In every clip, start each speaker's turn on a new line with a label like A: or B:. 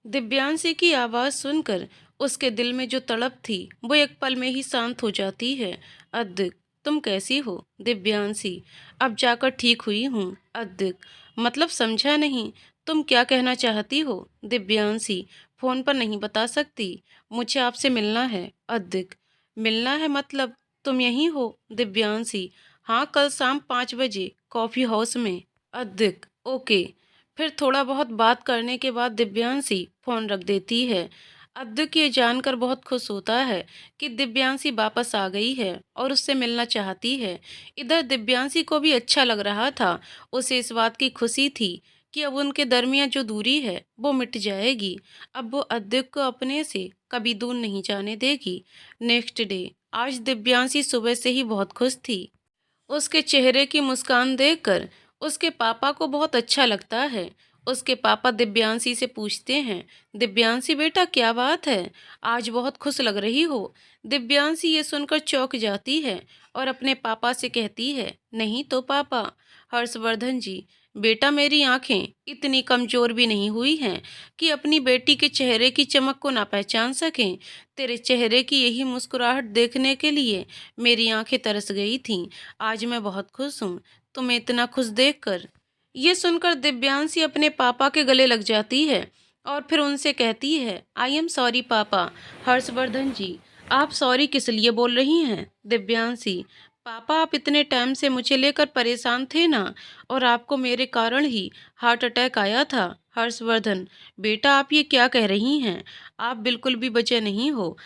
A: दिव्यांशी की आवाज़ सुनकर उसके दिल में जो तड़प थी वो एक पल में ही शांत हो जाती है। अद्विक, तुम कैसी हो? दिव्यांशी, अब जाकर ठीक हुई हूँ। अद्विक, मतलब समझा नहीं, तुम क्या कहना चाहती हो? दिव्यांशी, फ़ोन पर नहीं बता सकती, मुझे आपसे मिलना है। अद्विक, मिलना है मतलब तुम यहीं हो? दिव्यांशी, हाँ, कल शाम 5 बजे कॉफ़ी हाउस में। अद्विक, ओके। फिर थोड़ा बहुत बात करने के बाद दिव्यांशी फ़ोन रख देती है। अद्विक ये जानकर बहुत खुश होता है कि दिव्यांशी वापस आ गई है और उससे मिलना चाहती है। इधर दिव्यांशी को भी अच्छा लग रहा था। उसे इस बात की खुशी थी कि अब उनके दरमियान जो दूरी है वो मिट जाएगी। अब वो अद्विक को अपने से कभी दूर नहीं जाने देगी। नेक्स्ट डे, आज दिव्यांशी सुबह से ही बहुत खुश थी। उसके चेहरे की मुस्कान देखकर उसके पापा को बहुत अच्छा लगता है। उसके पापा दिव्यांशी से पूछते हैं, दिव्यांशी बेटा, क्या बात है, आज बहुत खुश लग रही हो? दिव्यांशी ये सुनकर चौंक जाती है और अपने पापा से कहती है, नहीं तो पापा। हर्षवर्धन जी, बेटा, मेरी आंखें इतनी कमजोर भी नहीं हुई हैं कि अपनी बेटी के चेहरे की चमक को ना पहचान सकें। तेरे चेहरे की यही मुस्कुराहट देखने के लिए मेरी आंखें तरस गई थीं। आज मैं बहुत खुश हूँ, तुम्हें इतना खुश देखकर। ये सुनकर दिव्यांशी अपने पापा के गले लग जाती है और फिर उनसे कहती है, आई एम सॉरी पापा। हर्षवर्धन जी, आप सॉरी किस लिए बोल रही हैं? दिव्यांशी, पापा, आप इतने टाइम से मुझे लेकर परेशान थे ना, और आपको मेरे कारण ही हार्ट अटैक आया था। हर्षवर्धन, बेटा, आप ये क्या कह रही हैं? आप बिल्कुल भी बचे नहीं हो,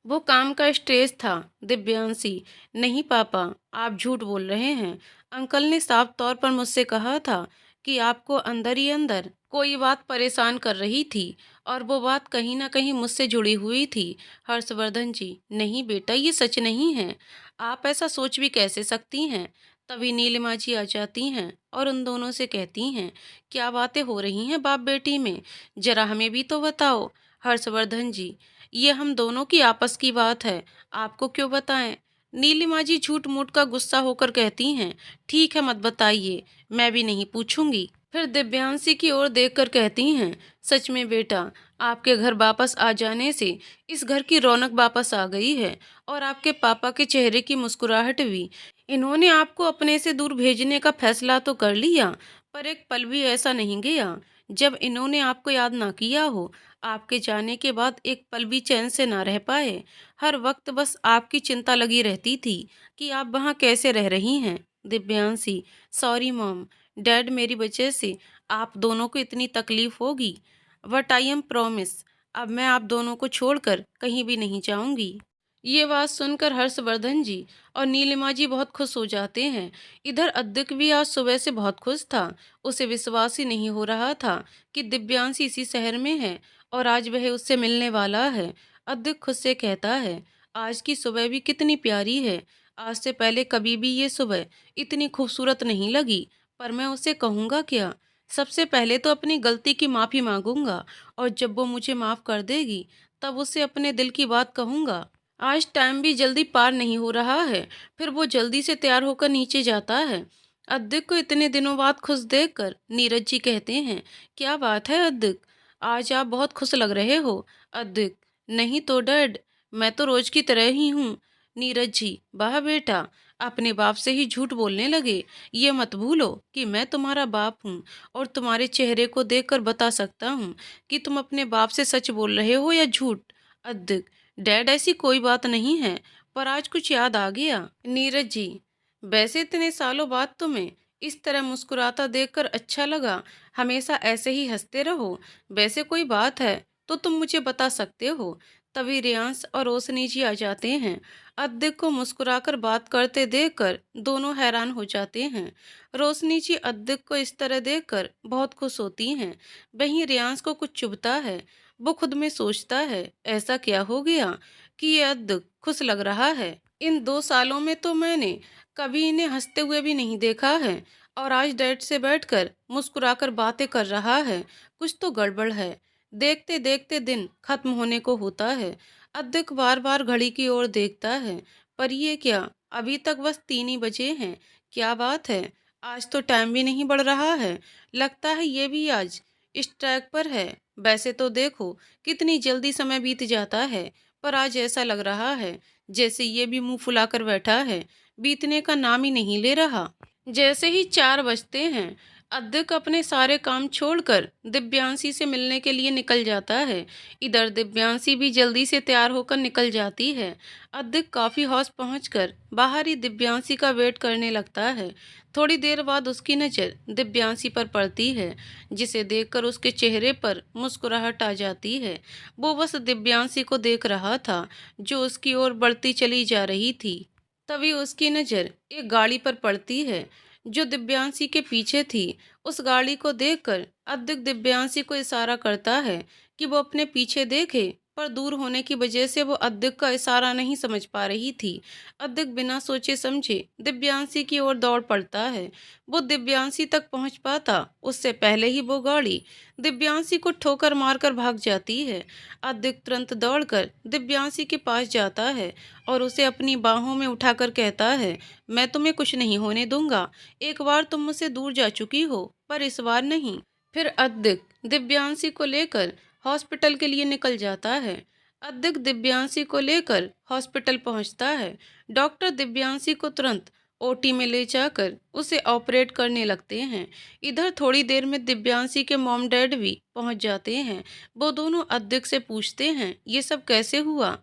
A: वो काम का स्ट्रेस था। दिव्यांशी, नहीं पापा, आप झूठ बोल रहे हैं। अंकल ने साफ तौर पर मुझसे कहा था कि आपको अंदर ही अंदर कोई बात परेशान कर रही थी और वो बात कहीं ना कहीं मुझसे जुड़ी हुई थी। हर्षवर्धन जी, नहीं बेटा, ये सच नहीं है, आप ऐसा सोच भी कैसे सकती हैं? तभी नीलिमा जी आ जाती हैं और उन दोनों से कहती हैं, क्या बातें हो रही हैं बाप बेटी में, जरा हमें भी तो बताओ। हर्षवर्धन जी, ये हम दोनों की आपस की बात है, आपको क्यों बताएं? नीलिमा जी झूठ मूठ का गुस्सा होकर कहती हैं, ठीक है, मत बताइए, मैं भी नहीं पूछूंगी। फिर दिव्यांशी की ओर देखकर कहती हैं, सच में बेटा, आपके घर वापस आ जाने से इस घर की रौनक वापस आ गई है और आपके पापा के चेहरे की मुस्कुराहट भी। इन्होंने आपको अपने से दूर भेजने का फैसला तो कर लिया, पर एक पल भी ऐसा नहीं गया जब इन्होंने आपको याद ना किया हो। आपके जाने के बाद एक पल भी चैन से ना रह पाए। हर वक्त बस आपकी चिंता लगी रहती थी कि आप वहाँ कैसे रह रही हैं। दिव्यांशी, सॉरी मॉम, डैड, मेरी वजह से आप दोनों को इतनी तकलीफ होगी, बट आई एम प्रॉमिस, अब मैं आप दोनों को छोड़कर कहीं भी नहीं जाऊंगी। ये बात सुनकर हर्षवर्धन जी और नीलिमा जी बहुत खुश हो जाते हैं। इधर अद्विक भी आज सुबह से बहुत खुश था। उसे विश्वास ही नहीं हो रहा था कि दिव्यांशी इसी शहर में है और आज वह उससे मिलने वाला है। अद्विक खुद से कहता है, आज की सुबह भी कितनी प्यारी है। आज से पहले कभी भी ये सुबह इतनी खूबसूरत नहीं लगी। पर मैं उसे कहूँगा क्या? सबसे पहले तो अपनी गलती की माफ़ी मांगूंगा और जब वो मुझे माफ़ कर देगी तब उसे अपने दिल की बात कहूँगा। आज टाइम भी जल्दी पार नहीं हो रहा है। फिर वो जल्दी से तैयार होकर नीचे जाता है। अद्विक को इतने दिनों बाद खुश देखकर नीरज जी कहते हैं, क्या बात है अद्विक, आज आप बहुत खुश लग रहे हो। अद्विक, नहीं तो डैड, मैं तो रोज की तरह ही हूँ। नीरज जी, वाह बेटा, अपने बाप से ही झूठ बोलने लगे। ये मत भूलो कि मैं तुम्हारा बाप हूँ और तुम्हारे चेहरे को देखकर बता सकता हूँ कि तुम अपने बाप से सच बोल रहे हो या झूठ। अद्विक, डैड, ऐसी कोई बात नहीं है, पर आज कुछ याद आ गया। नीरज जी, वैसे इतने सालों बाद तुम्हें इस तरह मुस्कुराता देखकर अच्छा लगा। हमेशा ऐसे ही हंसते रहो। वैसे कोई बात है तो तुम मुझे बता सकते हो। तभी रियांश और रोशनी जी आ जाते हैं। अद्विक को मुस्कुराकर बात करते देखकर दोनों हैरान हो जाते हैं। रोशनी जी अद्विक को इस तरह देखकर बहुत खुश होती हैं। वहीं रियांश को कुछ चुभता है। वो खुद में सोचता है, ऐसा क्या हो गया कि ये अद्विक खुश लग रहा है। इन 2 सालों में तो मैंने कभी इन्हें हंसते हुए भी नहीं देखा है और आज डैड से बैठकर मुस्कुराकर बातें कर रहा है। कुछ तो गड़बड़ है। देखते देखते दिन खत्म होने को होता है। अद्विक बार बार घड़ी की ओर देखता है, पर ये क्या, अभी तक बस 3 ही बजे हैं। क्या बात है, आज तो टाइम भी नहीं बढ़ रहा है। लगता है ये भी आज इस ट्रैक पर है वैसे तो देखो कितनी जल्दी समय बीत जाता है, पर आज ऐसा लग रहा है जैसे ये भी मुंह फुलाकर बैठा है, बीतने का नाम ही नहीं ले रहा। जैसे ही 4 बजते हैं, अध्यक्ष अपने सारे काम छोड़कर दिव्यांशी से मिलने के लिए निकल जाता है। इधर दिव्यांशी भी जल्दी से तैयार होकर निकल जाती है। अध्यक्ष कॉफी हाउस पहुंचकर बाहर ही दिव्यांशी का वेट करने लगता है। थोड़ी देर बाद उसकी नज़र दिव्यांशी पर पड़ती है, जिसे देखकर उसके चेहरे पर मुस्कुराहट आ जाती है। वो बस दिव्यांशी को देख रहा था, जो उसकी ओर बढ़ती चली जा रही थी। तभी उसकी नज़र एक गाड़ी पर पड़ती है, जो दिव्यांशी के पीछे थी। उस गाड़ी को देखकर अद्विक दिव्यांशी को इशारा करता है कि वो अपने पीछे देखे, पर दूर होने की वजह से वो अद्विक का इशारा नहीं समझ पा रही थी। अद्विक बिना सोचे समझे दिव्यांशी की ओर दौड़ पड़ता है। वो दिव्यांशी तक पहुंच पाता उससे पहले ही वो गाड़ी दिव्यांशी को ठोकर मारकर भाग जाती है। अद्विक तुरंत दौड़कर दिव्यांशी के पास जाता है और उसे अपनी बाहों में उठाकर कहता है, मैं तुम्हें कुछ नहीं होने दूंगा। एक बार तुम मुझसे दूर जा चुकी हो, पर इस बार नहीं। फिर अद्विक दिव्यांशी को लेकर हॉस्पिटल के लिए निकल जाता है। अद्विक दिव्यांशी को लेकर हॉस्पिटल पहुंचता है। डॉक्टर दिव्यांशी को तुरंत ओटी में ले जाकर उसे ऑपरेट करने लगते हैं। इधर थोड़ी देर में दिव्यांशी के मॉम डैड भी पहुंच जाते हैं। वो दोनों अद्विक से पूछते हैं, ये सब कैसे हुआ।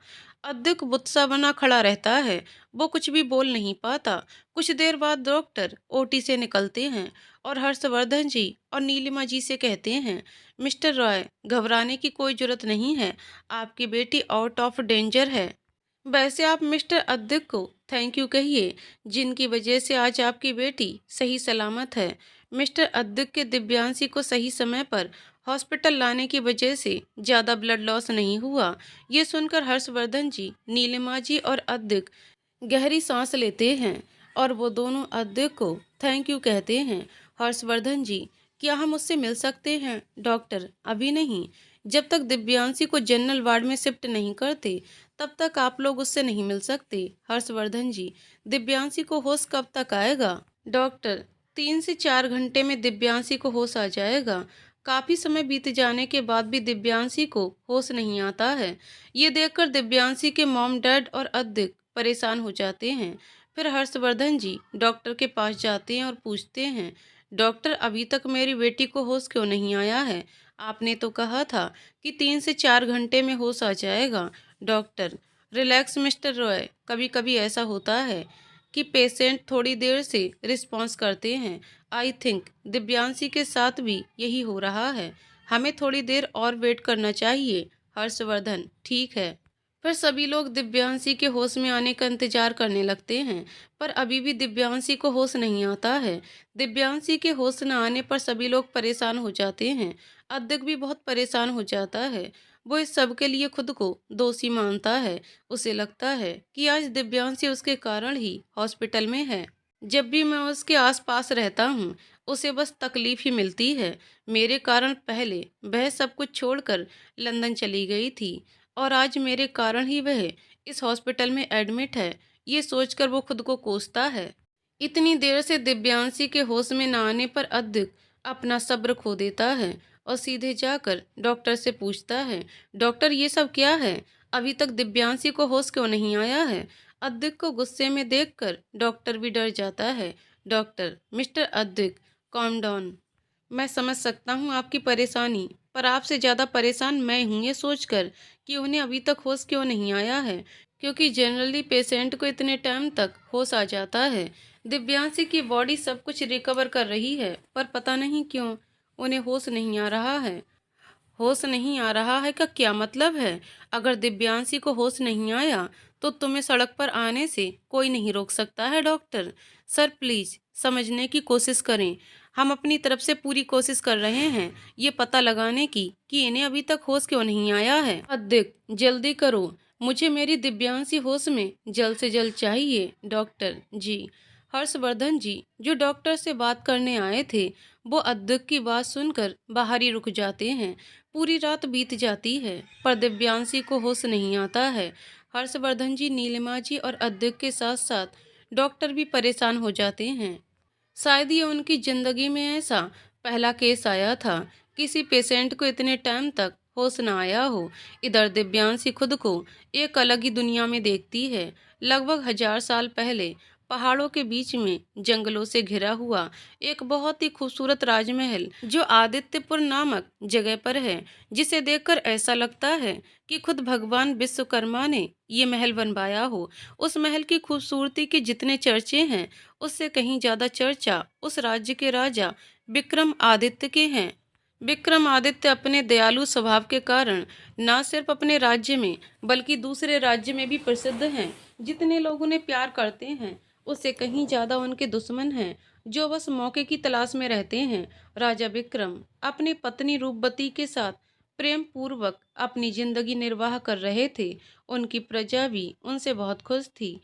A: अद्विक गुस्सा बना खड़ा रहता है, वो कुछ भी बोल नहीं पाता। कुछ देर बाद डॉक्टर ओटी से निकलते हैं और हर्षवर्धन जी और नीलिमा जी से कहते हैं, मिस्टर रॉय, घबराने की कोई जरूरत नहीं है, आपकी बेटी आउट ऑफ डेंजर है। वैसे आप मिस्टर अद्विक को थैंक यू कहिए, जिनकी वजह से आज आपकी बेटी सही सलामत है। मिस्टर अद्विक के दिव्यांशी को सही समय पर हॉस्पिटल लाने की वजह से ज़्यादा ब्लड लॉस नहीं हुआ। ये सुनकर हर्षवर्धन जी, नीलिमा जी और अद्विक गहरी सांस लेते हैं और वो दोनों अद्विक को थैंक यू कहते हैं। हर्षवर्धन जी, क्या हम उससे मिल सकते हैं? डॉक्टर, अभी नहीं। जब तक दिव्यांशी को जनरल वार्ड में शिफ्ट नहीं करते, तब तक आप लोग उससे नहीं मिल सकते। हर्षवर्धन जी, दिव्यांशी को होश कब तक आएगा? डॉक्टर, 3 से 4 घंटे में दिव्यांशी को होश आ जाएगा। काफ़ी समय बीत जाने के बाद भी दिव्यांशी को होश नहीं आता है। ये देखकर दिव्यांशी के मॉम डैड और अद्विक परेशान हो जाते हैं। फिर हर्षवर्धन जी डॉक्टर के पास जाते हैं और पूछते हैं, डॉक्टर, अभी तक मेरी बेटी को होश क्यों नहीं आया है? आपने तो कहा था कि 3 से 4 घंटे में होश आ जाएगा। डॉक्टर, रिलैक्स मिस्टर रॉय, कभी कभी ऐसा होता है कि पेशेंट थोड़ी देर से रिस्पॉन्स करते हैं। आई थिंक दिव्यांशी के साथ भी यही हो रहा है। हमें थोड़ी देर और वेट करना चाहिए। हर्षवर्धन, ठीक है। फिर सभी लोग दिव्यांशी के होश में आने का इंतजार करने लगते हैं, पर अभी भी दिव्यांशी को होश नहीं आता है। दिव्यांशी के होश न आने पर सभी लोग परेशान हो जाते हैं। अध्यक्ष भी बहुत परेशान हो जाता है। वो इस सब के लिए खुद को दोषी मानता है। उसे लगता है कि आज दिव्यांशी उसके कारण ही हॉस्पिटल में है। जब भी मैं उसके आसपास रहता हूँ, उसे बस तकलीफ ही मिलती है। मेरे कारण पहले वह सब कुछ छोड़कर लंदन चली गई थी और आज मेरे कारण ही वह इस हॉस्पिटल में एडमिट है। ये सोचकर वो खुद को कोसता है। इतनी देर से दिव्यांशी के होश में न आने पर अद्विक अपना सब्र खो देता है और सीधे जाकर डॉक्टर से पूछता है, डॉक्टर, ये सब क्या है? अभी तक दिव्यांशी को होश क्यों नहीं आया है? अद्विक को गुस्से में देखकर डॉक्टर भी डर जाता है। Doctor, mister Advik, calm down. मैं समझ सकता हूँ आपकी परेशानी, पर आपसे ज़्यादा परेशान मैं हूँ ये सोचकर कि उन्हें अभी तक होश क्यों नहीं आया है, क्योंकि जनरली पेशेंट को इतने टाइम तक होश आ जाता है। दिव्यांशी की बॉडी सब कुछ रिकवर कर रही है, पर पता नहीं क्यों उन्हें होश नहीं आ रहा है। होश नहीं आ रहा है का क्या मतलब है? अगर दिव्यांशी को होश नहीं आया तो तुम्हें सड़क पर आने से कोई नहीं रोक सकता है। डॉक्टर सर, प्लीज समझने की कोशिश करें। हम अपनी तरफ से पूरी कोशिश कर रहे हैं ये पता लगाने की कि इन्हें अभी तक होश क्यों नहीं आया है। अदिक, जल्दी करो, मुझे मेरी दिव्यांशी होश में जल्द से जल्द चाहिए। डॉक्टर जी। हर्षवर्धन जी, जो डॉक्टर से बात करने आए थे, वो अद्विक की बात सुनकर बाहर ही रुक जाते हैं। पूरी रात बीत जाती है, पर दिव्यांशी को होश नहीं आता है। हर्षवर्धन जी, नीलिमा जी और अद्विक के साथ साथ डॉक्टर भी परेशान हो जाते हैं। शायद ये उनकी ज़िंदगी में ऐसा पहला केस आया था किसी पेशेंट को इतने टाइम तक होश न आया हो। इधर दिव्यांशी खुद को एक अलग ही दुनिया में देखती है। लगभग 1000 साल पहले पहाड़ों के बीच में जंगलों से घिरा हुआ एक बहुत ही खूबसूरत राजमहल जो आदित्यपुर नामक जगह पर है, जिसे देखकर ऐसा लगता है कि खुद भगवान विश्वकर्मा ने ये महल बनवाया हो। उस महल की खूबसूरती के जितने चर्चे हैं, उससे कहीं ज्यादा चर्चा उस राज्य के राजा विक्रमादित्य के हैं। विक्रमादित्य अपने दयालु स्वभाव के कारण न सिर्फ अपने राज्य में बल्कि दूसरे राज्य में भी प्रसिद्ध हैं। जितने लोग उन्हें प्यार करते हैं, उससे कहीं ज्यादा उनके दुश्मन हैं, जो बस मौके की तलाश में रहते हैं। राजा विक्रम अपनी पत्नी रूपवती के साथ प्रेम पूर्वक अपनी जिंदगी निर्वाह कर रहे थे। उनकी प्रजा भी उनसे बहुत खुश थी,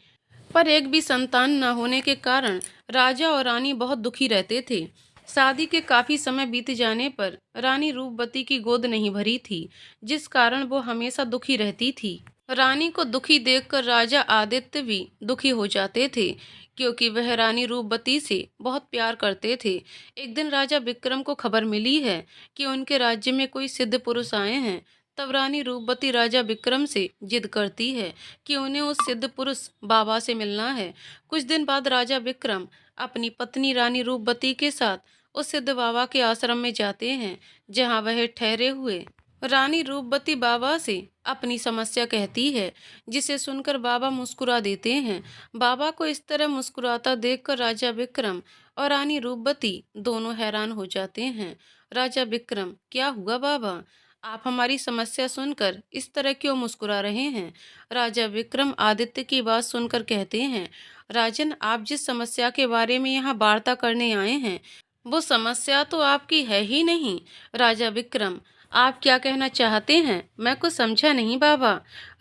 A: पर एक भी संतान न होने के कारण राजा और रानी बहुत दुखी रहते थे। शादी के काफी समय बीत जाने पर रानी रूपवती की गोद नहीं भरी थी, जिस कारण वो हमेशा दुखी रहती थी। रानी को दुखी देखकर राजा आदित्य भी दुखी हो जाते थे, क्योंकि वह रानी रूपवती से बहुत प्यार करते थे। एक दिन राजा विक्रम को खबर मिली है कि उनके राज्य में कोई सिद्ध पुरुष आए हैं। तब रानी रूपवती राजा विक्रम से जिद करती है कि उन्हें उस सिद्ध पुरुष बाबा से मिलना है। कुछ दिन बाद राजा विक्रम अपनी पत्नी रानी रूपवती के साथ उस सिद्ध बाबा के आश्रम में जाते हैं, जहां वह ठहरे हुए रानी रूपवती बाबा से अपनी समस्या कहती है, जिसे सुनकर बाबा मुस्कुरा देते हैं। बाबा को इस तरह मुस्कुराता देखकर राजा विक्रम और रानी रूपवती दोनों हैरान हो जाते हैं। राजा विक्रम, क्या हुआ बाबा? आप हमारी समस्या सुनकर इस तरह क्यों मुस्कुरा रहे हैं? राजा विक्रम आदित्य की बात सुनकर कहते हैं, राजन, आप जिस समस्या के बारे में यहाँ वार्ता करने आए हैं, वो समस्या तो आपकी है ही नहीं। राजा विक्रम, आप क्या कहना चाहते हैं? मैं कुछ समझा नहीं बाबा।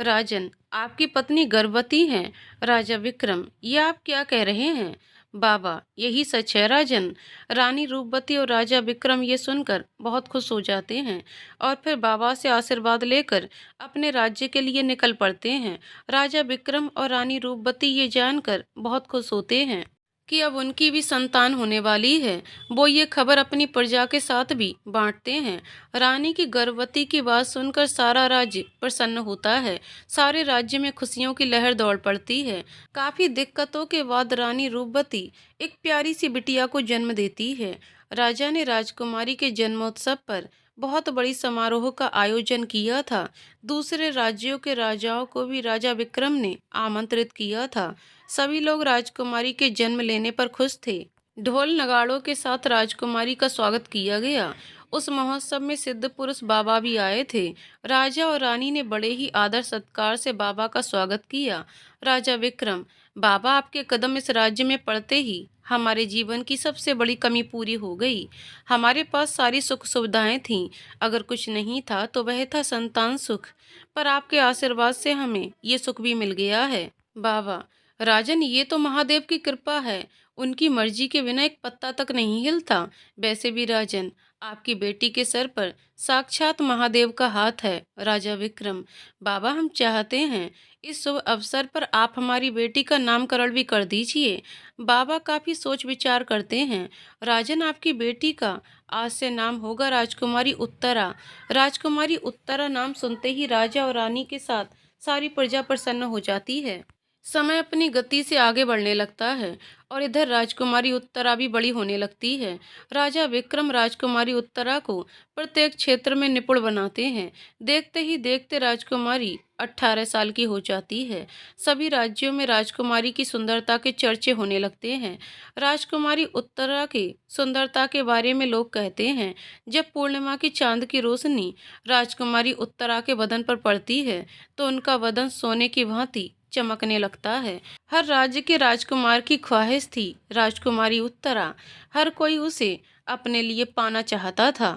A: राजन, आपकी पत्नी गर्भवती हैं। राजा विक्रम, ये आप क्या कह रहे हैं? बाबा, यही सच है राजन। रानी रूपवती और राजा विक्रम ये सुनकर बहुत खुश हो जाते हैं और फिर बाबा से आशीर्वाद लेकर अपने राज्य के लिए निकल पड़ते हैं। राजा विक्रम और रानी रूपवती ये जानकर बहुत खुश होते हैं कि अब उनकी भी संतान होने वाली है। वो ये खबर अपनी प्रजा के साथ भी बांटते हैं। रानी की गर्भवती की बात सुनकर सारा राज्य प्रसन्न होता है। सारे राज्य में खुशियों की लहर दौड़ पड़ती है। काफी दिक्कतों के बाद रानी रूपवती एक प्यारी सी बिटिया को जन्म देती है। राजा ने राजकुमारी के जन्मोत्सव पर बहुत बड़ी समारोह का आयोजन किया था। दूसरे राज्यों के राजाओं को भी राजा विक्रम ने आमंत्रित किया था। सभी लोग राजकुमारी के जन्म लेने पर खुश थे। ढोल नगाड़ों के साथ राजकुमारी का स्वागत किया गया। उस महोत्सव में सिद्ध पुरुष बाबा भी आए थे। राजा और रानी ने बड़े ही आदर सत्कार से बाबा का स्वागत किया। राजा विक्रम, बाबा, आपके कदम इस राज्य में पड़ते ही हमारे जीवन की सबसे बड़ी कमी पूरी हो गई। हमारे पास सारी सुख सुविधाएं थीं, अगर कुछ नहीं था तो वह था संतान सुख, पर आपके आशीर्वाद से हमें ये सुख भी मिल गया है। बाबा, राजन, ये तो महादेव की कृपा है। उनकी मर्जी के बिना एक पत्ता तक नहीं हिलता। वैसे भी राजन, आपकी बेटी के सर पर साक्षात महादेव का हाथ है। राजा विक्रम, बाबा, हम चाहते हैं इस शुभ अवसर पर आप हमारी बेटी का नामकरण भी कर दीजिए। बाबा काफी सोच विचार करते हैं। राजन, आपकी बेटी का आज से नाम होगा राजकुमारी उत्तरा। राजकुमारी उत्तरा नाम सुनते ही राजा और रानी के साथ सारी प्रजा प्रसन्न हो जाती है। समय अपनी गति से आगे बढ़ने लगता है और इधर राजकुमारी उत्तरा भी बड़ी होने लगती है। राजा विक्रम राजकुमारी उत्तरा को प्रत्येक क्षेत्र में निपुण बनाते हैं। देखते ही देखते राजकुमारी 18 साल की हो जाती है। सभी राज्यों में राजकुमारी की सुंदरता के चर्चे होने लगते हैं। राजकुमारी उत्तरा की सुंदरता के बारे में लोग कहते हैं, जब पूर्णिमा की चांद की रोशनी राजकुमारी उत्तरा के बदन पर पड़ती है तो उनका बदन सोने की भांति चमकने लगता है। हर राज्य के राजकुमार की ख्वाहिश थी राजकुमारी उत्तरा। हर कोई उसे अपने लिए पाना चाहता था।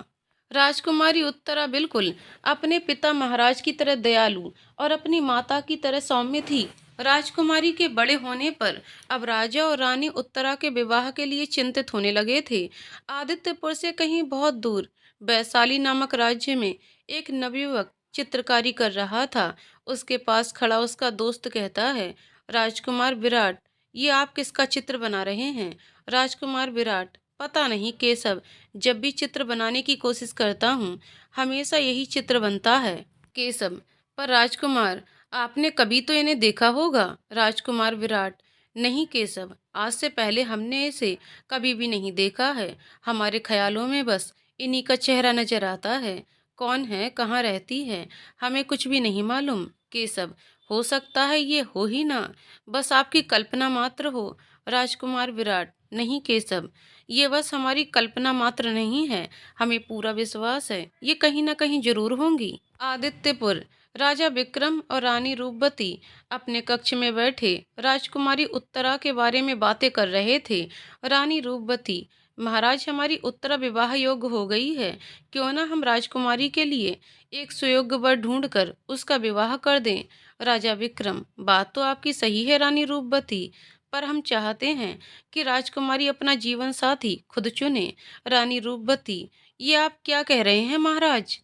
A: राजकुमारी उत्तरा बिल्कुल अपने पिता महाराज की तरह दयालु और अपनी माता की तरह सौम्य थी। राजकुमारी के बड़े होने पर अब राजा और रानी उत्तरा के विवाह के लिए चिंतित होने लगे थे। आदित्यपुर से कहीं बहुत दूर वैशाली नामक राज्य में एक नवयुवक चित्रकारी कर रहा था। उसके पास खड़ा उसका दोस्त कहता है, राजकुमार विराट, ये आप किसका चित्र बना रहे हैं? राजकुमार विराट, पता नहीं केशव, जब भी चित्र बनाने की कोशिश करता हूँ, हमेशा यही चित्र बनता है। केशव, पर राजकुमार, आपने कभी तो इन्हें देखा होगा। राजकुमार विराट, नहीं केशव, आज से पहले हमने इसे कभी भी नहीं देखा है। हमारे ख्यालों में बस इन्हीं का चेहरा नजर आता है। कौन है, कहाँ रहती है, हमें कुछ भी नहीं मालूम। केशव, हो सकता है ये हो ही ना, बस आपकी कल्पना मात्र हो। राजकुमार विराट, नहीं केशव, ये बस हमारी कल्पना मात्र नहीं है, हमें पूरा विश्वास है ये कहीं ना कहीं जरूर होंगी। आदित्यपुर। राजा विक्रम और रानी रूपवती अपने कक्ष में बैठे राजकुमारी उत्तरा के बारे में बातें कर रहे थे। रानी रूपवती, महाराज, हमारी उत्तरा विवाह योग्य हो गई है। क्यों ना हम राजकुमारी के लिए एक सुयोग्य वर ढूंढकर उसका विवाह कर दें। राजा विक्रम, बात तो आपकी सही है रानी रूपवती, पर हम चाहते हैं कि राजकुमारी अपना जीवन साथी खुद चुने। रानी रूपवती, ये आप क्या कह रहे हैं महाराज।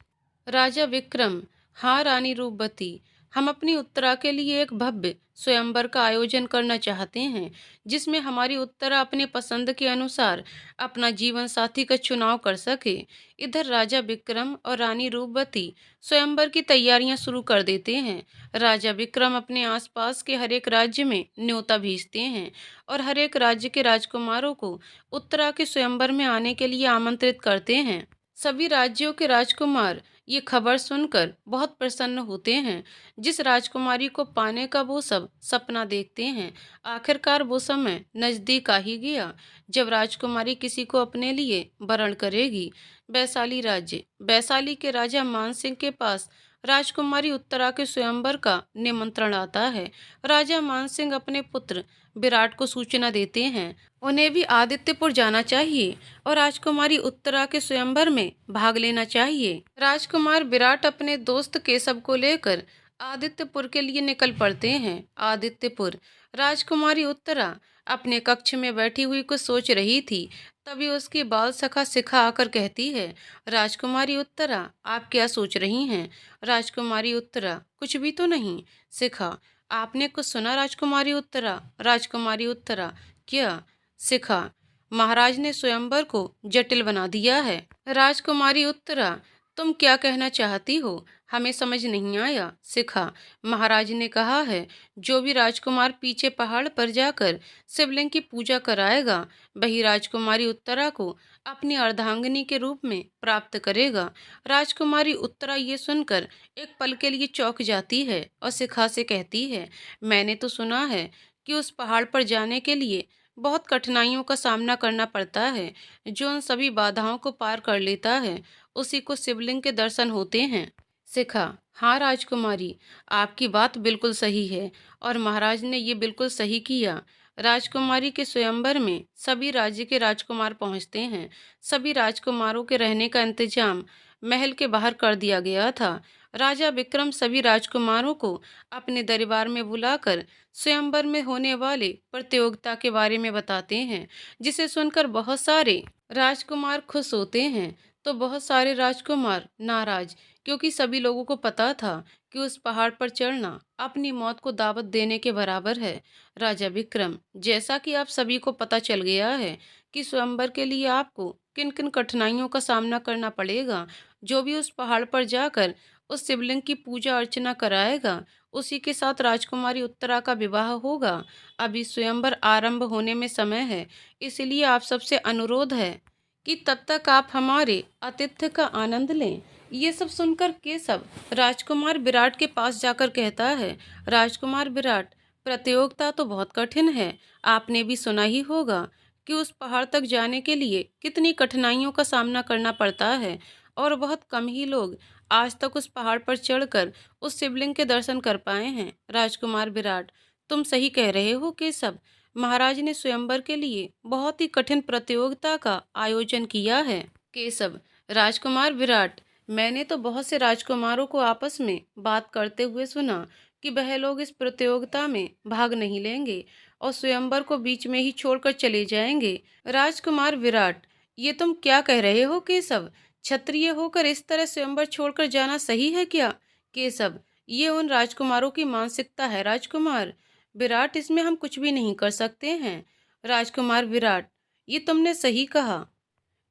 A: राजा विक्रम, हाँ रानी रूपवती, हम अपनी उत्तरा के लिए एक भव्य स्वयंवर का आयोजन करना चाहते हैं, जिसमें हमारी उत्तरा अपने पसंद के अनुसार अपना जीवन साथी का चुनाव कर सके। इधर राजा विक्रम और रानी रूपवती स्वयंवर की तैयारियां शुरू कर देते हैं। राजा विक्रम अपने आसपास के हर एक राज्य में न्योता भेजते हैं और हर एक राज्य के राजकुमारों को उत्तरा के स्वयंवर में आने के लिए आमंत्रित करते हैं। सभी राज्यों के राजकुमार ये खबर सुनकर बहुत प्रसन्न होते हैं। जिस राजकुमारी को पाने का वो सब सपना देखते हैं, आखिरकार वो समय नजदीक आ ही गया जब राजकुमारी किसी को अपने लिए वरण करेगी। वैशाली राज्य। वैशाली के राजा मानसिंह के पास राजकुमारी उत्तरा के स्वयंवर का निमंत्रण आता है। राजा मानसिंह अपने पुत्र विराट को सूचना देते हैं, उन्हें भी आदित्यपुर जाना चाहिए और राजकुमारी उत्तरा के स्वयंवर में भाग लेना चाहिए। राजकुमार विराट अपने दोस्त केशव को लेकर आदित्यपुर के लिए निकल पड़ते हैं। आदित्यपुर। राजकुमारी उत्तरा अपने कक्ष में बैठी हुई कुछ सोच रही थी, तभी उसकी बाल सखा शिखा आकर कहती है, राजकुमारी उत्तरा, आप क्या सोच रही हैं। राजकुमारी उत्तरा, कुछ भी तो नहीं। शिखा, आपने कुछ सुना राजकुमारी उत्तरा। राजकुमारी उत्तरा, क्या। शिखा, महाराज ने स्वयंवर को जटिल बना दिया है। राजकुमारी उत्तरा, तुम क्या कहना चाहती हो, हमें समझ नहीं आया। शिखा, महाराज ने कहा है जो भी राजकुमार पीछे पहाड़ पर जाकर शिवलिंग की पूजा कराएगा, वही राजकुमारी उत्तरा को अपनी अर्धांगिनी के रूप में प्राप्त करेगा। राजकुमारी उत्तरा ये सुनकर एक पल के लिए चौंक जाती है और शिखा से कहती है, मैंने तो सुना है कि उस पहाड़ पर जाने के लिए बहुत कठिनाइयों का सामना करना पड़ता है। जो उन सभी बाधाओं को पार कर लेता है, उसी को शिवलिंग के दर्शन होते हैं। शिखा, हाँ राजकुमारी, आपकी बात बिल्कुल सही है और महाराज ने ये बिल्कुल सही किया। राजकुमारी के स्वयंवर में सभी राज्य के राजकुमार पहुंचते हैं। सभी राजकुमारों के रहने का इंतजाम महल के बाहर कर दिया गया था। राजा विक्रम सभी राजकुमारों को अपने दरबार में बुलाकर स्वयंवर में होने वाले प्रतियोगिता के बारे में बताते हैं, जिसे सुनकर बहुत सारे राजकुमार खुश होते हैं तो बहुत सारे राजकुमार नाराज, क्योंकि सभी लोगों को पता था कि उस पहाड़ पर चढ़ना अपनी मौत को दावत देने के बराबर है। राजा विक्रम, जैसा कि आप सभी को पता चल गया है कि स्वयंवर के लिए आपको किन किन कठिनाइयों का सामना करना पड़ेगा, जो भी उस पहाड़ पर जाकर उस शिवलिंग की पूजा अर्चना कराएगा, उसी के साथ राजकुमारी उत्तरा का विवाह होगा। अभी स्वयंवर आरंभ होने में समय है, इसलिए आप सबसे अनुरोध है कि तब तक आप हमारे आतिथ्य का आनंद लें। ये सब सुनकर केशव राजकुमार विराट के पास जाकर कहता है, राजकुमार विराट, प्रतियोगिता तो बहुत कठिन है। आपने भी सुना ही होगा कि उस पहाड़ तक जाने के लिए कितनी कठिनाइयों का सामना करना पड़ता है और बहुत कम ही लोग आज तक उस पहाड़ पर चढ़कर उस शिवलिंग के दर्शन कर पाए हैं। राजकुमार विराट, तुम सही कह रहे हो केशव, महाराज ने स्वयंवर के लिए बहुत ही कठिन प्रतियोगिता का आयोजन किया है। केशव, राजकुमार विराट, मैंने तो बहुत से राजकुमारों को आपस में बात करते हुए सुना कि वह लोग इस प्रतियोगिता में भाग नहीं लेंगे और स्वयंवर को बीच में ही छोड़कर चले जाएंगे। राजकुमार विराट, ये तुम क्या कह रहे हो केशव, क्षत्रिय होकर इस तरह स्वयंवर छोड़कर जाना सही है क्या। केशव, ये उन राजकुमारों की मानसिकता है राजकुमार विराट, इसमें हम कुछ भी नहीं कर सकते हैं। राजकुमार विराट, ये तुमने सही कहा।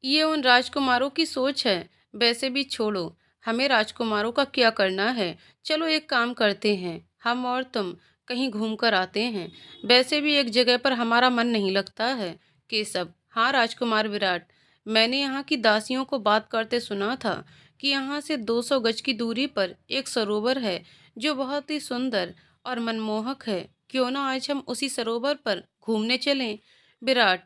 A: ये उन राजकुमारों की सोच है। वैसे भी छोड़ो, हमें राजकुमारों का क्या करना है। चलो एक काम करते हैं, हम और तुम कहीं घूम कर आते हैं। वैसे भी एक जगह पर हमारा मन नहीं लगता है। केशव, हाँ राजकुमार विराट, मैंने यहाँ की दासियों को बात करते सुना था कि यहाँ से 200 गज की दूरी पर एक सरोवर है जो बहुत ही सुंदर और मनमोहक है। क्यों ना आज हम उसी सरोवर पर घूमने चलें। विराट,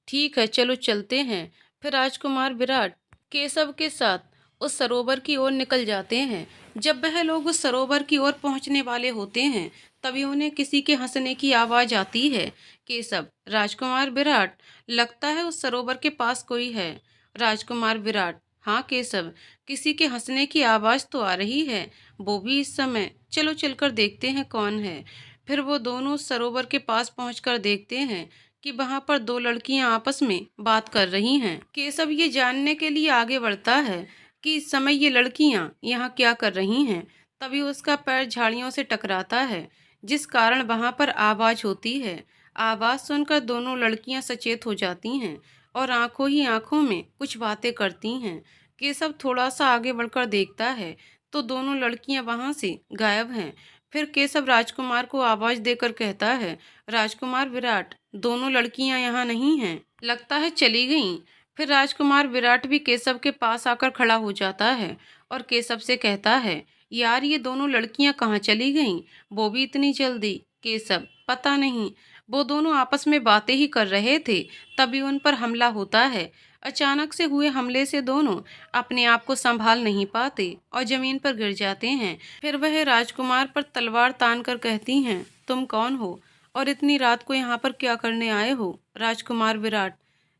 A: ठीक है, चलो चलते हैं। फिर राजकुमार विराट केशव के साथ उस सरोवर की ओर निकल जाते हैं। जब वह लोग उस सरोवर की ओर पहुंचने वाले होते हैं, तभी उन्हें किसी के हंसने की आवाज आती है। केशव, राजकुमार विराट, लगता है उस सरोवर के पास कोई है। राजकुमार विराट, हाँ केशव, किसी के हंसने की आवाज तो आ रही है, वो भी इस समय। चलो चलकर देखते हैं कौन है। फिर वो दोनों उस सरोवर के पास पहुंचकर देखते हैं कि वहां पर दो लड़कियां आपस में बात कर रही हैं। केशव ये जानने के लिए आगे बढ़ता है कि इस समय ये लड़कियां यहाँ क्या कर रही हैं। तभी उसका पैर झाड़ियों से टकराता है, जिस कारण वहां पर आवाज होती है। आवाज सुनकर दोनों लड़कियां सचेत हो जाती हैं और आंखों ही आंखों में कुछ बातें करती हैं। केशव थोड़ा सा आगे बढ़कर देखता है तो दोनों लड़कियां वहां से गायब हैं। फिर केशव राजकुमार को आवाज देकर कहता है, राजकुमार विराट, दोनों लड़कियां यहाँ नहीं हैं, लगता है चली गईं। फिर राजकुमार विराट भी केशव के पास आकर खड़ा हो जाता है और केशव से कहता है, यार ये दोनों लड़कियां कहाँ चली गईं, वो भी इतनी जल्दी। केशव, पता नहीं, वो दोनों आपस में बातें ही कर रहे थे, तभी उन पर हमला होता है। अचानक से हुए हमले से दोनों अपने आप को संभाल नहीं पाते और जमीन पर गिर जाते हैं। फिर वह राजकुमार पर तलवार तान कर कहती हैं, तुम कौन हो और इतनी रात को यहाँ पर क्या करने आए हो। राजकुमार विराट,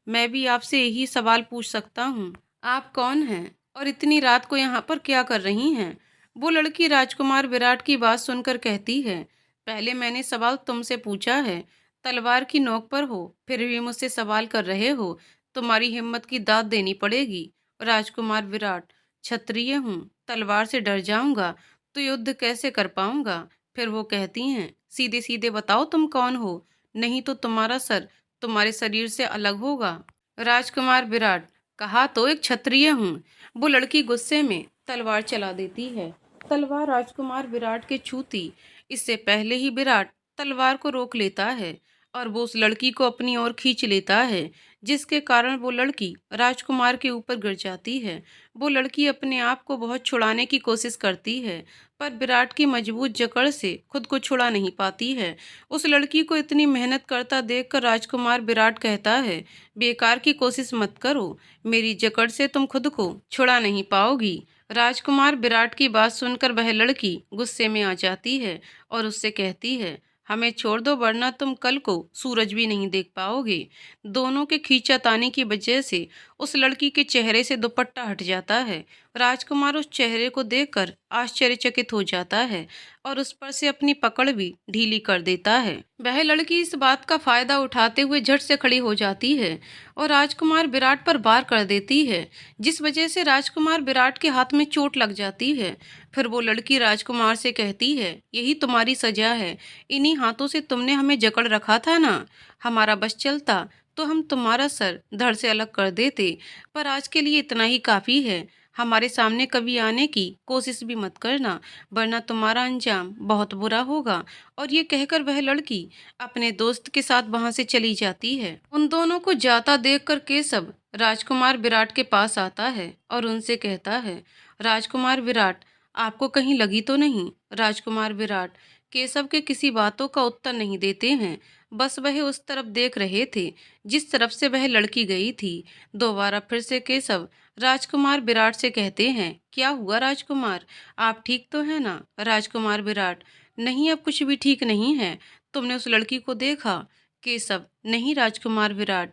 A: मैं भी आपसे यही सवाल पूछ सकता हूँ, आप कौन हैं और इतनी रात को यहाँ पर क्या कर रही हैं। वो लड़की राजकुमार विराट की बात सुनकर कहती है, पहले मैंने सवाल तुमसे पूछा है, तलवार की नोक पर हो, फिर भी मुझसे सवाल कर रहे हो। तुम्हारी हिम्मत की दाद देनी पड़ेगी। राजकुमार विराट, क्षत्रिय हूँ, तलवार से डर जाऊंगा तो युद्ध कैसे कर पाऊंगा। फिर वो कहती हैं, सीधे सीधे बताओ तुम कौन हो, नहीं तो तुम्हारा सर तुम्हारे शरीर से अलग होगा। राजकुमार विराट, कहा तो एक क्षत्रिय हूँ। वो लड़की गुस्से में तलवार चला देती है। तलवार राजकुमार विराट के छूती इससे पहले ही विराट तलवार को रोक लेता है और वो उस लड़की को अपनी ओर खींच लेता है, जिसके कारण वो लड़की राजकुमार के ऊपर गिर जाती है। वो लड़की अपने आप को बहुत छुड़ाने की कोशिश करती है, पर विराट की मजबूत जकड़ से खुद को छुड़ा नहीं पाती है। उस लड़की को इतनी मेहनत करता देखकर राजकुमार विराट कहता है, बेकार की कोशिश मत करो, मेरी जकड़ से तुम खुद को छुड़ा नहीं पाओगी। राजकुमार विराट की बात सुनकर वह लड़की गुस्से में आ जाती है और उससे कहती है, हमें छोड़ दो वरना तुम कल को सूरज भी नहीं देख पाओगे। दोनों के खींचातानी की वजह से उस लड़की के चेहरे से दुपट्टा हट जाता है। राजकुमार उस चेहरे को देखकर आश्चर्यचकित हो जाता है और उस पर से अपनी पकड़ भी ढीली कर देता है। वह लड़की इस बात का फायदा उठाते हुए झट से खड़ी हो जाती है और राजकुमार विराट पर वार कर देती है, जिस वजह से राजकुमार विराट के हाथ में चोट लग जाती है। फिर वो लड़की राजकुमार से कहती है, यही तुम्हारी सजा है, इन्हीं हाथों से तुमने हमें जकड़ रखा था ना। हमारा बस चलता तो हम तुम्हारा सर धड़ से अलग कर देते, पर आज के लिए इतना ही काफ़ी है। हमारे सामने कभी आने की कोशिश भी मत करना, वरना तुम्हारा अंजाम बहुत बुरा होगा। और ये कहकर वह लड़की अपने दोस्त के साथ वहां से चली जाती है। उन दोनों को जाता देखकर केशव राजकुमार विराट के पास आता है और उनसे कहता है, राजकुमार विराट, आपको कहीं लगी तो नहीं। राजकुमार विराट केशव के किसी बातों का उत्तर नहीं देते हैं, बस वह उस तरफ देख रहे थे जिस तरफ से वह लड़की गई थी। दोबारा फिर से केशव राजकुमार विराट से कहते हैं, क्या हुआ राजकुमार, आप ठीक तो हैं ना। राजकुमार विराट, नहीं अब कुछ भी ठीक नहीं है। तुमने उस लड़की को देखा। केशव, नहीं राजकुमार विराट।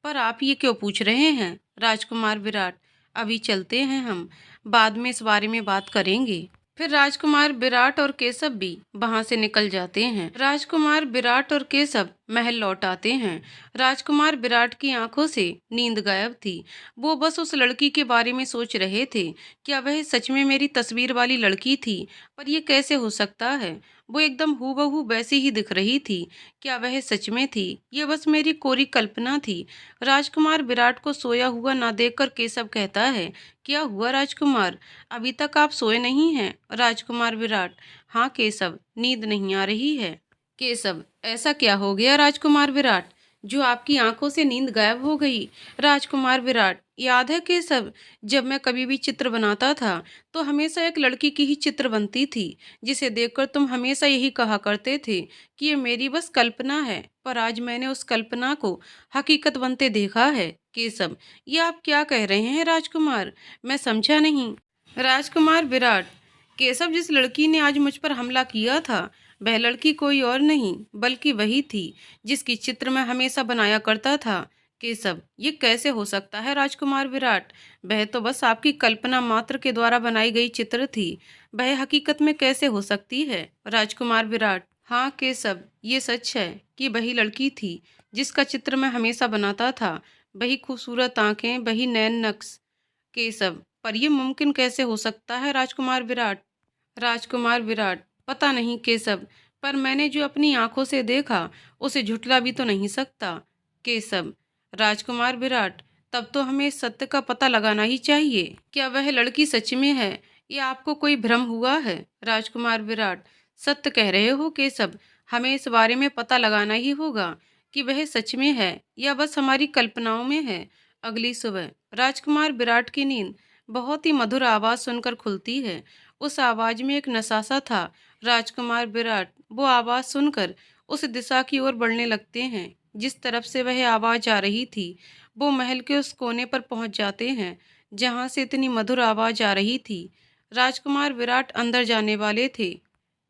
A: पर आप ये क्यों पूछ रहे हैं। राजकुमार विराट, अभी चलते हैं हम, बाद में इस बारे में बात करेंगे। फिर राजकुमार विराट और केशव भी वहां से निकल जाते हैं। राजकुमार विराट और केशव महल लौट आते हैं। राजकुमार विराट की आंखों से नींद गायब थी। वो बस उस लड़की के बारे में सोच रहे थे, क्या वह सच में मेरी तस्वीर वाली लड़की थी, पर यह कैसे हो सकता है। वो एकदम हूबहू वैसी ही दिख रही थी। क्या वह सच में थी? ये बस मेरी कोरी कल्पना थी। राजकुमार विराट को सोया हुआ ना देखकर केशव कहता है, क्या हुआ राजकुमार? अभी तक आप सोए नहीं हैं? राजकुमार विराट, हाँ केशव, नींद नहीं आ रही है। केशव, ऐसा क्या हो गया राजकुमार विराट, जो आपकी आंखों से नींद गायब हो गई? राजकुमार विराट, याद है केशव, जब मैं कभी भी चित्र बनाता था तो हमेशा एक लड़की की ही चित्र बनती थी, जिसे देखकर तुम हमेशा यही कहा करते थे कि ये मेरी बस कल्पना है। पर आज मैंने उस कल्पना को हकीकत बनते देखा है। केशव, ये आप क्या कह रहे हैं राजकुमार? मैं समझा नहीं। राजकुमार विराट, केशव, जिस लड़की ने आज मुझ पर हमला किया था, वह लड़की कोई और नहीं बल्कि वही थी जिसकी चित्र मैं हमेशा बनाया करता था। केशव, ये कैसे हो सकता है राजकुमार विराट? वह तो बस आपकी कल्पना मात्र के द्वारा बनाई गई चित्र थी। वह हकीकत में कैसे हो सकती है? राजकुमार विराट, हाँ केशव, ये सच है कि वही लड़की थी जिसका चित्र मैं हमेशा बनाता था। वही खूबसूरत आंखें, वही नैन नक्श। केशव, पर यह मुमकिन कैसे हो सकता है राजकुमार विराट? राजकुमार विराट, पता नहीं केशव, पर मैंने जो अपनी आंखों से देखा उसे झुठला भी तो नहीं सकता। केशव, राजकुमार विराट, तब तो हमें इस सत्य का पता लगाना ही चाहिए। क्या वह लड़की सच में है या आपको कोई भ्रम हुआ है? राजकुमार विराट, सत्य कह रहे हो केशव, हमें इस बारे में पता लगाना ही होगा कि वह सच में है या बस हमारी कल्पनाओं में है। अगली सुबह राजकुमार विराट की नींद बहुत ही मधुर आवाज सुनकर खुलती है। उस आवाज में एक नशा सा था। राजकुमार विराट वो आवाज सुनकर उस दिशा की ओर बढ़ने लगते हैं जिस तरफ से वह आवाज आ रही थी। वो महल के उस कोने पर पहुंच जाते हैं जहां से इतनी मधुर आवाज आ रही थी। राजकुमार विराट अंदर जाने वाले थे,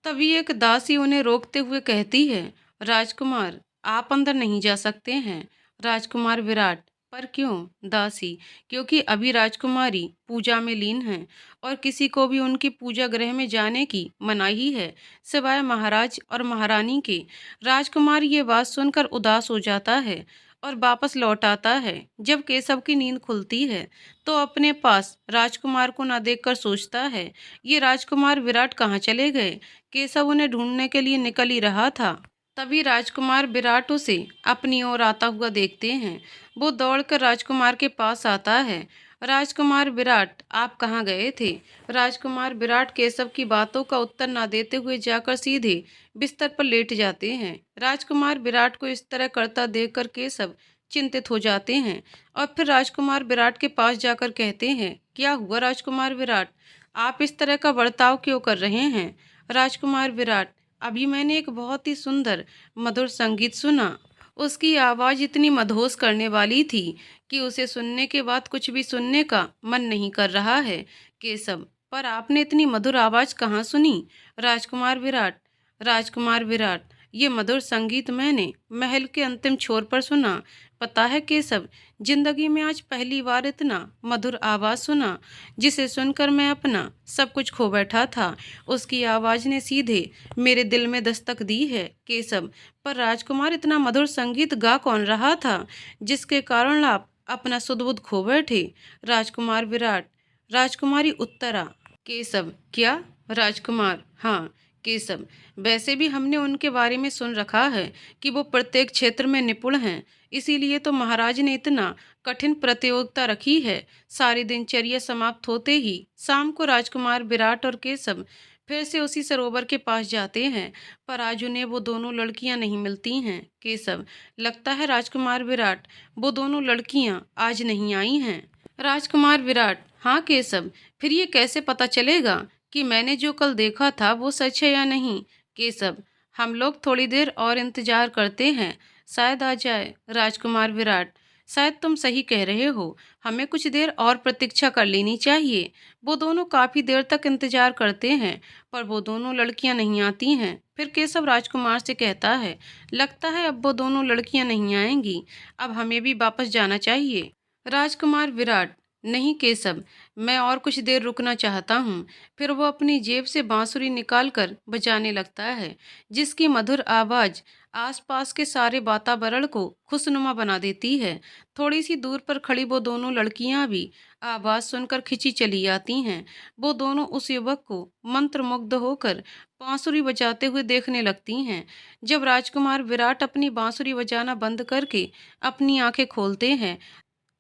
A: तभी एक दासी उन्हें रोकते हुए कहती है, राजकुमार, आप अंदर नहीं जा सकते हैं। राजकुमार विराट, पर क्यों? दासी, क्योंकि अभी राजकुमारी पूजा में लीन हैं और किसी को भी उनकी पूजा गृह में जाने की मनाही है, सिवाय महाराज और महारानी के। राजकुमार ये बात सुनकर उदास हो जाता है और वापस लौट आता है। जब केशव की नींद खुलती है तो अपने पास राजकुमार को न देखकर सोचता है, ये राजकुमार विराट कहाँ चले गए? केशव उन्हें ढूंढने के लिए निकल ही रहा था। तभी राजकुमार विराट उसे अपनी ओर आता हुआ देखते हैं। वो दौड़कर राजकुमार के पास आता है। राजकुमार विराट, आप कहाँ गए थे? राजकुमार विराट केशव की बातों का उत्तर ना देते हुए जाकर सीधे बिस्तर पर लेट जाते हैं। राजकुमार विराट को इस तरह करता देखकर केशव चिंतित हो जाते हैं और फिर राजकुमार विराट के पास जाकर कहते हैं, क्या हुआ राजकुमार विराट, आप इस तरह का बर्ताव क्यों कर रहे हैं? राजकुमार विराट, अभी मैंने एक बहुत ही सुंदर मधुर संगीत सुना। उसकी आवाज़ इतनी मदहोश करने वाली थी कि उसे सुनने के बाद कुछ भी सुनने का मन नहीं कर रहा है। केशव, पर आपने इतनी मधुर आवाज़ कहाँ सुनी? राजकुमार विराट, राजकुमार विराट, ये मधुर संगीत मैंने महल के अंतिम छोर पर सुना। पता है केशव, जिंदगी में आज पहली बार इतना मधुर आवाज़ सुना जिसे सुनकर मैं अपना सब कुछ खो बैठा था। उसकी आवाज़ ने सीधे मेरे दिल में दस्तक दी है। केशव, पर राजकुमार, इतना मधुर संगीत गा कौन रहा था जिसके कारण आप अपना सुध-बुध खो बैठे? राजकुमार विराट, राजकुमारी उत्तरा। केशव, क्या? राजकुमार, हाँ केशव, वैसे भी हमने उनके बारे में सुन रखा है कि वो प्रत्येक क्षेत्र में निपुण हैं, इसीलिए तो महाराज ने इतना कठिन प्रतियोगिता रखी है। सारी दिनचर्या समाप्त होते ही शाम को राजकुमार विराट और केशव फिर से उसी सरोवर के पास जाते हैं, पर आज उन्हें वो दोनों लड़कियां नहीं मिलती हैं। केशव, लगता है राजकुमार विराट, वो दोनों लड़कियां आज नहीं आई हैं। राजकुमार विराट, हाँ केशव, फिर ये कैसे पता चलेगा कि मैंने जो कल देखा था वो सच है या नहीं? केशव, हम लोग थोड़ी देर और इंतजार करते हैं, शायद आ जाए। राजकुमार विराट, शायद तुम सही कह रहे हो, हमें कुछ देर और प्रतीक्षा कर लेनी चाहिए। वो दोनों काफी देर तक इंतजार करते हैं पर वो दोनों लड़कियां नहीं आती हैं। फिर केशव राजकुमार से कहता है, लगता है अब वो दोनों लड़कियां नहीं आएंगी, अब हमें भी वापस जाना चाहिए। राजकुमार विराट, नहीं केशव, मैं और कुछ देर रुकना चाहता हूँ। फिर वो अपनी जेब से बांसुरी निकालकर बजाने लगता है, जिसकी मधुर आवाज़ आसपास के सारे वातावरण को खुशनुमा बना देती है। थोड़ी सी दूर पर खड़ी वो दोनों लड़कियां भी आवाज़ सुनकर खिंची चली आती हैं। वो दोनों उस युवक को मंत्रमुग्ध होकर बांसुरी बजाते हुए देखने लगती हैं। जब राजकुमार विराट अपनी बांसुरी बजाना बंद करके अपनी आंखें खोलते हैं,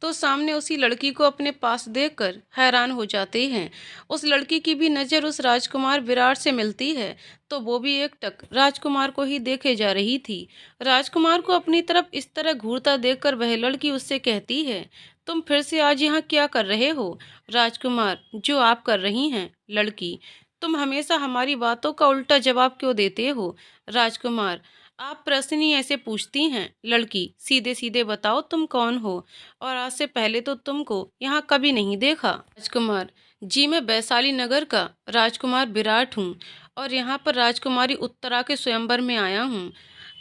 A: तो सामने उसी लड़की को अपने पास देखकर हैरान हो जाते हैं। उस लड़की की भी नज़र उस राजकुमार विराट से मिलती है, तो वो भी एकटक राजकुमार को ही देखे जा रही थी। राजकुमार को अपनी तरफ इस तरह घूरता देखकर वह लड़की उससे कहती है, तुम फिर से आज यहाँ क्या कर रहे हो? राजकुमार, जो आप कर रही हैं। लड़की, तुम हमेशा हमारी बातों का उल्टा जवाब क्यों देते हो? राजकुमार, आप प्रश्न ही ऐसे पूछती हैं। लड़की, सीधे सीधे बताओ तुम कौन हो, और आज से पहले तो तुमको यहाँ कभी नहीं देखा। राजकुमार, जी मैं वैशाली नगर का राजकुमार विराट हूँ, और यहाँ पर राजकुमारी उत्तरा के स्वयंवर में आया हूँ।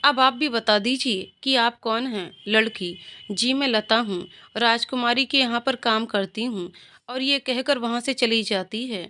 A: अब आप भी बता दीजिए कि आप कौन हैं। लड़की, जी मैं लता हूँ, राजकुमारी के यहाँ पर काम करती हूँ। और ये कहकर वहाँ से चली जाती है।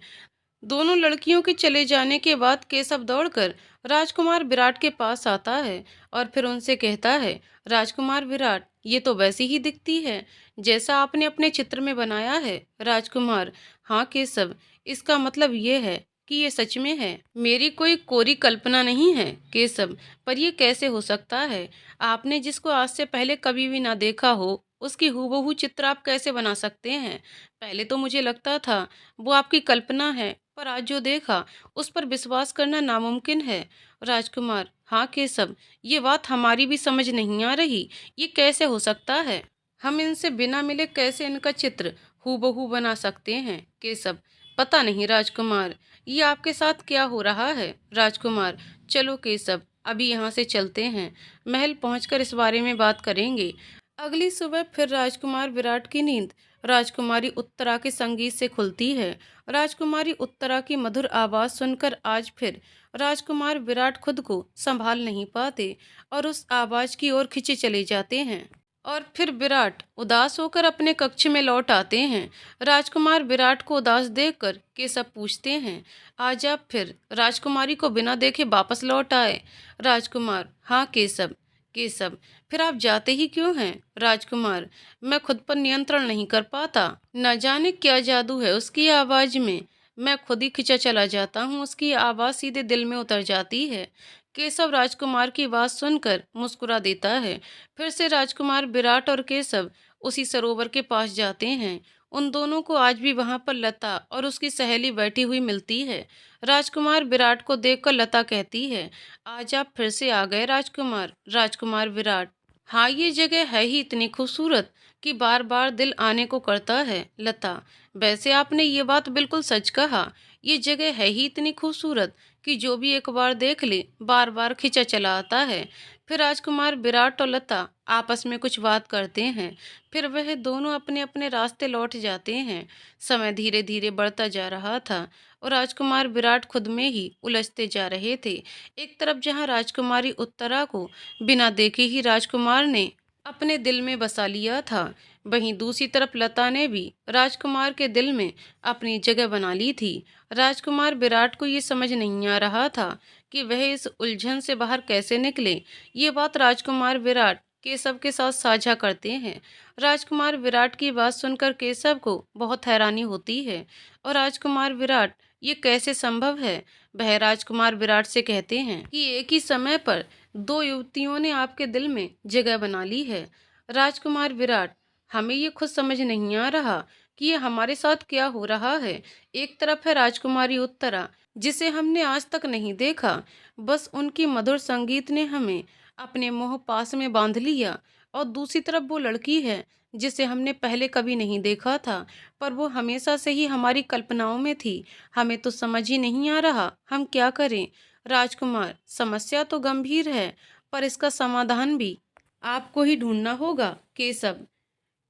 A: दोनों लड़कियों के चले जाने के बाद केशव दौड़कर राजकुमार विराट के पास आता है और फिर उनसे कहता है, राजकुमार विराट, ये तो वैसी ही दिखती है जैसा आपने अपने चित्र में बनाया है। राजकुमार, हाँ केशव, इसका मतलब ये है कि ये सच में है, मेरी कोई कोरी कल्पना नहीं है। केशव, पर ये कैसे हो सकता है? आपने जिसको आज से पहले कभी भी ना देखा हो, उसकी हूबहू चित्र आप कैसे बना सकते हैं? पहले तो मुझे लगता था वो आपकी कल्पना है, पर आज जो देखा उस पर विश्वास करना नामुमकिन है। राजकुमार, हाँ केशव, ये बात हमारी भी समझ नहीं आ रही, ये कैसे हो सकता है? हम इनसे बिना मिले कैसे इनका चित्र हूबहू बना सकते हैं? केशव, पता नहीं राजकुमार, ये आपके साथ क्या हो रहा है? राजकुमार, चलो केशव, अभी यहाँ से चलते हैं, महल पहुंचकर इस बारे में बात करेंगे। अगली सुबह फिर राजकुमार विराट की नींद राजकुमारी उत्तरा के संगीत से खुलती है। राजकुमारी उत्तरा की मधुर आवाज़ सुनकर आज फिर राजकुमार विराट खुद को संभाल नहीं पाते और उस आवाज़ की ओर खिंचे चले जाते हैं। और फिर विराट उदास होकर अपने कक्ष में लौट आते हैं। राजकुमार विराट को उदास देखकर केशव पूछते हैं, आज आप फिर राजकुमारी को बिना देखे वापस लौट आए? राजकुमार, हाँ केशव। केशव, फिर आप जाते ही क्यों हैं? राजकुमार, मैं खुद पर नियंत्रण नहीं कर पाता, न जाने क्या जादू है उसकी आवाज़ में, मैं खुद ही खिंचा चला जाता हूँ, उसकी आवाज़ सीधे दिल में उतर जाती है। केशव राजकुमार की बात सुनकर मुस्कुरा देता है। फिर से राजकुमार विराट और केशव उसी सरोवर के पास जाते हैं। उन दोनों को आज भी वहां पर लता और उसकी सहेली बैठी हुई मिलती है। राजकुमार विराट को देखकर लता कहती है, आज आप फिर से आ गए राजकुमार। राजकुमार विराट, हाँ ये जगह है ही इतनी खूबसूरत कि बार बार दिल आने को करता है। लता, वैसे आपने ये बात बिल्कुल सच कहा, ये जगह है ही इतनी खूबसूरत कि जो भी एक बार देख ले बार बार खिंचा चला आता है। फिर राजकुमार विराट और लता आपस में कुछ बात करते हैं, फिर वह दोनों अपने अपने रास्ते लौट जाते हैं। समय धीरे धीरे बढ़ता जा रहा था और राजकुमार विराट खुद में ही उलझते जा रहे थे। एक तरफ जहाँ राजकुमारी उत्तरा को बिना देखे ही राजकुमार ने अपने दिल में बसा लिया था, वहीं दूसरी तरफ लता ने भी राजकुमार के दिल में अपनी जगह बना ली थी। राजकुमार विराट को ये समझ नहीं आ रहा था कि वह इस उलझन से बाहर कैसे निकले। ये बात राजकुमार विराट केशव के साथ साझा करते हैं। राजकुमार विराट की बात सुनकर केशव को बहुत हैरानी होती है और राजकुमार विराट, ये कैसे संभव है? वह राजकुमार विराट से कहते हैं कि एक ही समय पर दो युवतियों ने आपके दिल में जगह बना ली है। राजकुमार विराट, हमें ये खुद समझ नहीं आ रहा कि ये हमारे साथ क्या हो रहा है। एक तरफ है राजकुमारी उत्तरा, जिसे हमने आज तक नहीं देखा, बस उनकी मधुर संगीत ने हमें अपने मोह पास में बांध लिया, और दूसरी तरफ वो लड़की है जिसे हमने पहले कभी नहीं देखा था, पर वो हमेशा से ही हमारी कल्पनाओं में थी। हमें तो समझ ही नहीं आ रहा हम क्या करें। राजकुमार, समस्या तो गंभीर है, पर इसका समाधान भी आपको ही ढूंढना होगा। केशव,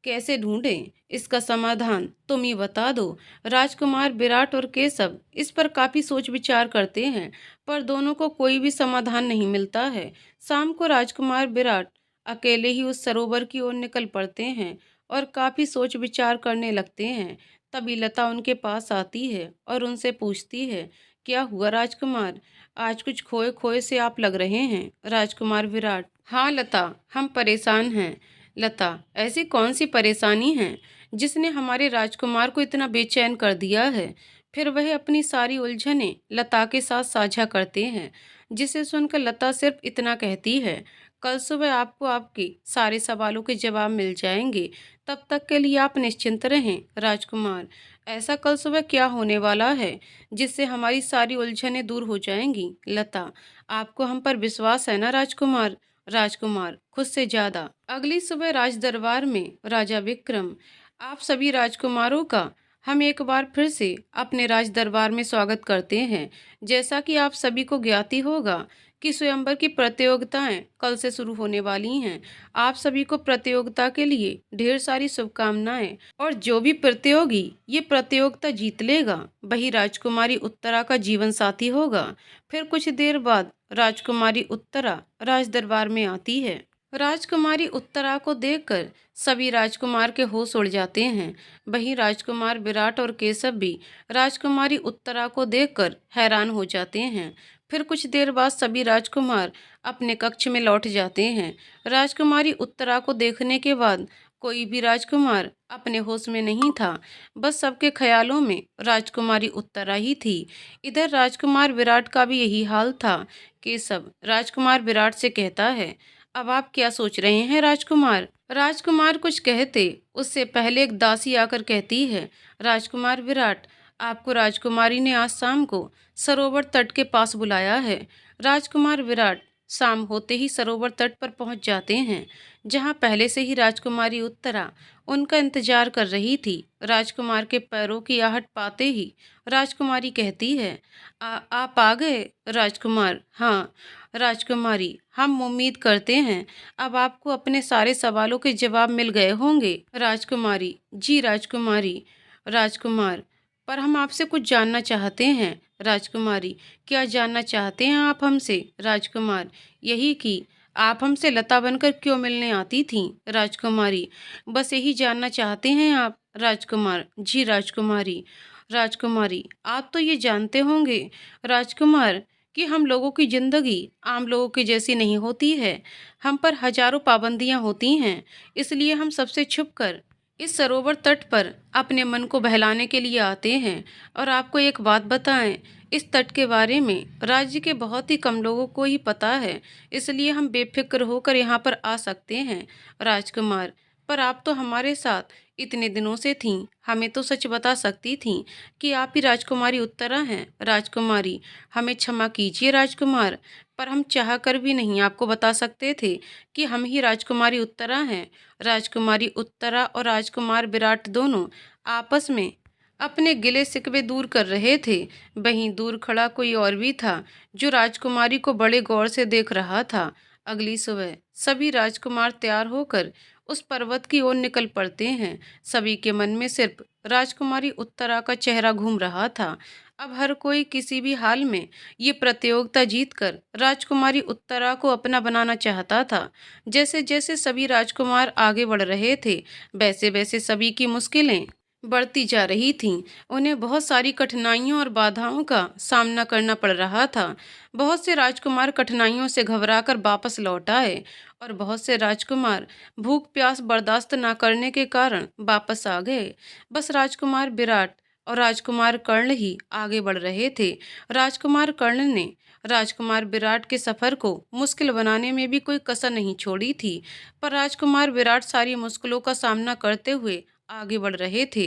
A: कैसे ढूंढें इसका समाधान, तुम ही बता दो। राजकुमार विराट और केशव इस पर काफी सोच विचार करते हैं, पर दोनों को कोई भी समाधान नहीं मिलता है। शाम को राजकुमार विराट अकेले ही उस सरोवर की ओर निकल पड़ते हैं और काफ़ी सोच विचार करने लगते हैं। तभी लता उनके पास आती है और उनसे पूछती है, क्या हुआ राजकुमार? आज कुछ खोए खोए से आप लग रहे हैं। राजकुमार विराट, हाँ लता, हम परेशान हैं। लता, ऐसी कौन सी परेशानी है जिसने हमारे राजकुमार को इतना बेचैन कर दिया है? फिर वह अपनी सारी उलझनें लता के साथ साझा करते हैं, जिसे सुनकर लता सिर्फ इतना कहती है, कल सुबह आपको आपके सारे सवालों के जवाब मिल जाएंगे। तब तक के लिए आप निश्चिंत रहें। राजकुमार, ऐसा कल सुबह क्या होने वाला है जिससे हमारी सारी उलझनें दूर हो जाएंगी? लता, आपको हम पर विश्वास है ना राजकुमार? राजकुमार, खुद से ज्यादा। अगली सुबह राज दरबार में राजा विक्रम, आप सभी राजकुमारों का हम एक बार फिर से अपने राज दरबार में स्वागत करते हैं। जैसा कि आप सभी को ज्ञात ही होगा कि स्वयंवर की प्रतियोगिताएं कल से शुरू होने वाली हैं। आप सभी को प्रतियोगिता के लिए ढेर सारी शुभकामनाएं। और जो भी प्रतियोगी ये प्रतियोगिता जीत लेगा वही राजकुमारी उत्तरा का जीवन साथी होगा। फिर कुछ देर बाद राजकुमारी उत्तरा राज दरबार में आती है। राजकुमारी उत्तरा को देखकर सभी राजकुमार के होश उड़ जाते हैं। वहीं राजकुमार विराट और केशव भी राजकुमारी उत्तरा को देखकर हैरान हो जाते हैं। फिर कुछ देर बाद सभी राजकुमार अपने कक्ष में लौट जाते हैं। राजकुमारी उत्तरा को देखने के बाद कोई भी राजकुमार अपने होश में नहीं था। बस सबके ख्यालों में राजकुमारी उत्तरा ही थी। इधर राजकुमार विराट का भी यही हाल था। केशव राजकुमार विराट से कहता है, अब आप क्या सोच रहे हैं राजकुमार? राजकुमार कुछ कहते उससे पहले एक दासी आकर कहती है, राजकुमार विराट, आपको राजकुमारी ने आज शाम को सरोवर तट के पास बुलाया है। राजकुमार विराट शाम होते ही सरोवर तट पर पहुंच जाते हैं, जहां पहले से ही राजकुमारी उत्तरा उनका इंतजार कर रही थी। राजकुमार के पैरों की आहट पाते ही राजकुमारी कहती है, आप आ गए राजकुमार? हाँ राजकुमारी, हम उम्मीद करते हैं अब आपको अपने सारे सवालों के जवाब मिल गए होंगे। राजकुमारी, जी राजकुमारी। राजकुमार, पर हम आपसे कुछ जानना चाहते हैं। राजकुमारी, क्या जानना चाहते हैं आप हमसे? राजकुमार, यही कि आप हमसे लता बनकर क्यों मिलने आती थीं? राजकुमारी, बस यही जानना चाहते हैं आप? राजकुमार, जी राजकुमारी। राजकुमारी, आप तो ये जानते होंगे राजकुमार कि हम लोगों की जिंदगी आम लोगों की जैसी नहीं होती है। हम पर हजारों पाबंदियां होती हैं। इसलिए हम सबसे छुपकर इस सरोवर तट पर अपने मन को बहलाने के लिए आते हैं। और आपको एक बात बताएं, इस तट के बारे में राज्य के बहुत ही कम लोगों को ही पता है। इसलिए हम बेफिक्र होकर यहाँ पर आ सकते हैं। राजकुमार, पर आप तो हमारे साथ इतने दिनों से थीं, हमें तो सच बता सकती थीं कि आप ही राजकुमारी उत्तरा हैं। राजकुमारी, हमें क्षमा कीजिए राजकुमार, पर हम चाह कर भी नहीं आपको बता सकते थे कि हम ही राजकुमारी उत्तरा हैं। राजकुमारी उत्तरा और राजकुमार विराट दोनों आपस में अपने गिले शिकवे दूर कर रहे थे। वहीं दूर खड़ा कोई और भी था जो राजकुमारी को बड़े गौर से देख रहा था। अगली सुबह सभी राजकुमार तैयार होकर उस पर्वत की ओर निकल पड़ते हैं। सभी के मन में सिर्फ राजकुमारी उत्तरा का चेहरा घूम रहा था। अब हर कोई किसी भी हाल में ये प्रतियोगिता जीतकर राजकुमारी उत्तरा को अपना बनाना चाहता था। जैसे जैसे सभी राजकुमार आगे बढ़ रहे थे, वैसे वैसे सभी की मुश्किलें बढ़ती जा रही थीं। उन्हें बहुत सारी कठिनाइयों और बाधाओं का सामना करना पड़ रहा था। बहुत से राजकुमार कठिनाइयों से घबराकर वापस लौट आए और बहुत से राजकुमार भूख प्यास बर्दाश्त न करने के कारण वापस आ गए। बस राजकुमार विराट और राजकुमार कर्ण ही आगे बढ़ रहे थे। राजकुमार कर्ण ने राजकुमार विराट के सफर को मुश्किल बनाने में भी कोई कसर नहीं छोड़ी थी। पर राजकुमार विराट सारी मुश्किलों का सामना करते हुए आगे बढ़ रहे थे।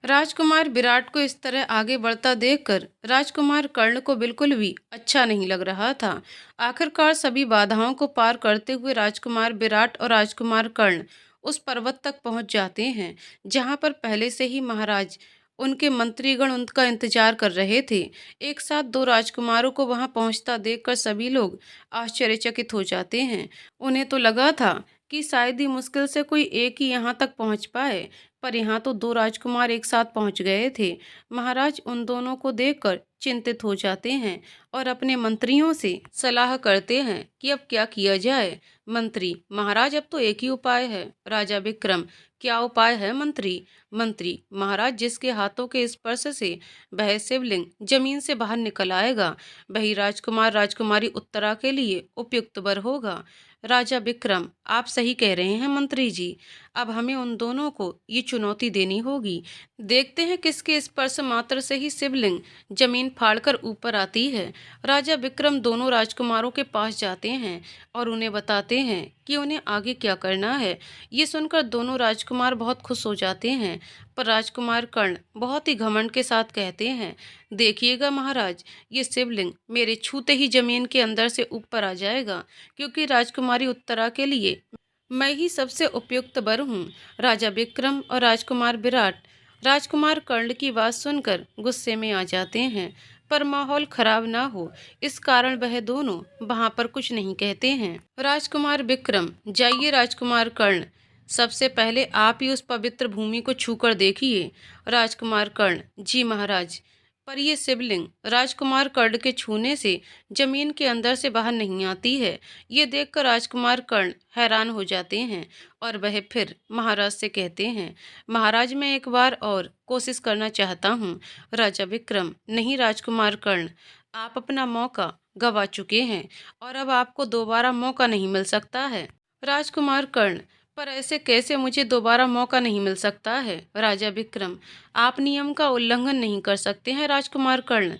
A: राजकुमार विराट को इस तरह आगे बढ़ता देखकर राजकुमार कर्ण को बिल्कुल भी अच्छा नहीं लग रहा था। आखिरकार सभी बाधाओं को पार करते हुए राजकुमार विराट और राजकुमार कर्ण उस पर्वत तक पहुंच जाते हैं, जहां पर पहले से ही महाराज उनके मंत्रीगण उनका इंतजार कर रहे थे। एक साथ दो राजकुमारों को वहां पहुंचता देखकर सभी लोग आश्चर्यचकित हो जाते हैं। उन्हें तो लगा था कि शायद ही मुश्किल से कोई एक ही यहाँ तक पहुँच पाए, पर यहाँ तो दो राजकुमार एक साथ पहुँच गए थे। महाराज उन दोनों को देखकर चिंतित हो जाते हैं और अपने मंत्रियों से सलाह करते हैं कि अब क्या किया जाए। मंत्री, महाराज अब तो एक ही उपाय है। राजा विक्रम, क्या उपाय है मंत्री? मंत्री, महाराज, जिसके हाथों के स्पर्श से वह शिवलिंग जमीन से बाहर निकल आएगा, वही राजकुमार राजकुमारी उत्तरा के लिए उपयुक्त वर होगा। राजा विक्रम, आप सही कह रहे हैं मंत्री जी। अब हमें उन दोनों को ये चुनौती देनी होगी। देखते हैं किसके स्पर्श मात्र से ही शिवलिंग जमीन फाड़कर ऊपर आती है। राजा विक्रम दोनों राजकुमारों के पास जाते हैं और उन्हें बताते हैं कि उन्हें आगे क्या करना है। ये सुनकर दोनों राजकुमार बहुत खुश हो जाते हैं, पर राजकुमार कर्ण बहुत ही घमंड के साथ कहते हैं, देखिएगा महाराज, ये शिवलिंग मेरे छूते ही जमीन के अंदर से ऊपर आ जाएगा, क्योंकि राजकुमारी उत्तरा के लिए मैं ही सबसे उपयुक्त वर हूँ। राजा विक्रम और राजकुमार विराट राजकुमार कर्ण की बात सुनकर गुस्से में आ जाते हैं, पर माहौल खराब ना हो इस कारण वह दोनों वहां पर कुछ नहीं कहते हैं। राजकुमार विक्रम, जाइए राजकुमार कर्ण, सबसे पहले आप ही उस पवित्र भूमि को छूकर देखिए। राजकुमार कर्ण, जी महाराज। पर यह शिवलिंग राजकुमार कर्ण के छूने से जमीन के अंदर से बाहर नहीं आती है। ये देखकर राजकुमार कर्ण हैरान हो जाते हैं और वह फिर महाराज से कहते हैं, महाराज मैं एक बार और कोशिश करना चाहता हूँ। राजा विक्रम, नहीं राजकुमार कर्ण, आप अपना मौका गवा चुके हैं और अब आपको दोबारा मौका नहीं मिल सकता है। राजकुमार कर्ण, पर ऐसे कैसे मुझे दोबारा मौका नहीं मिल सकता है? राजा विक्रम, आप नियम का उल्लंघन नहीं कर सकते हैं राजकुमार कर्ण।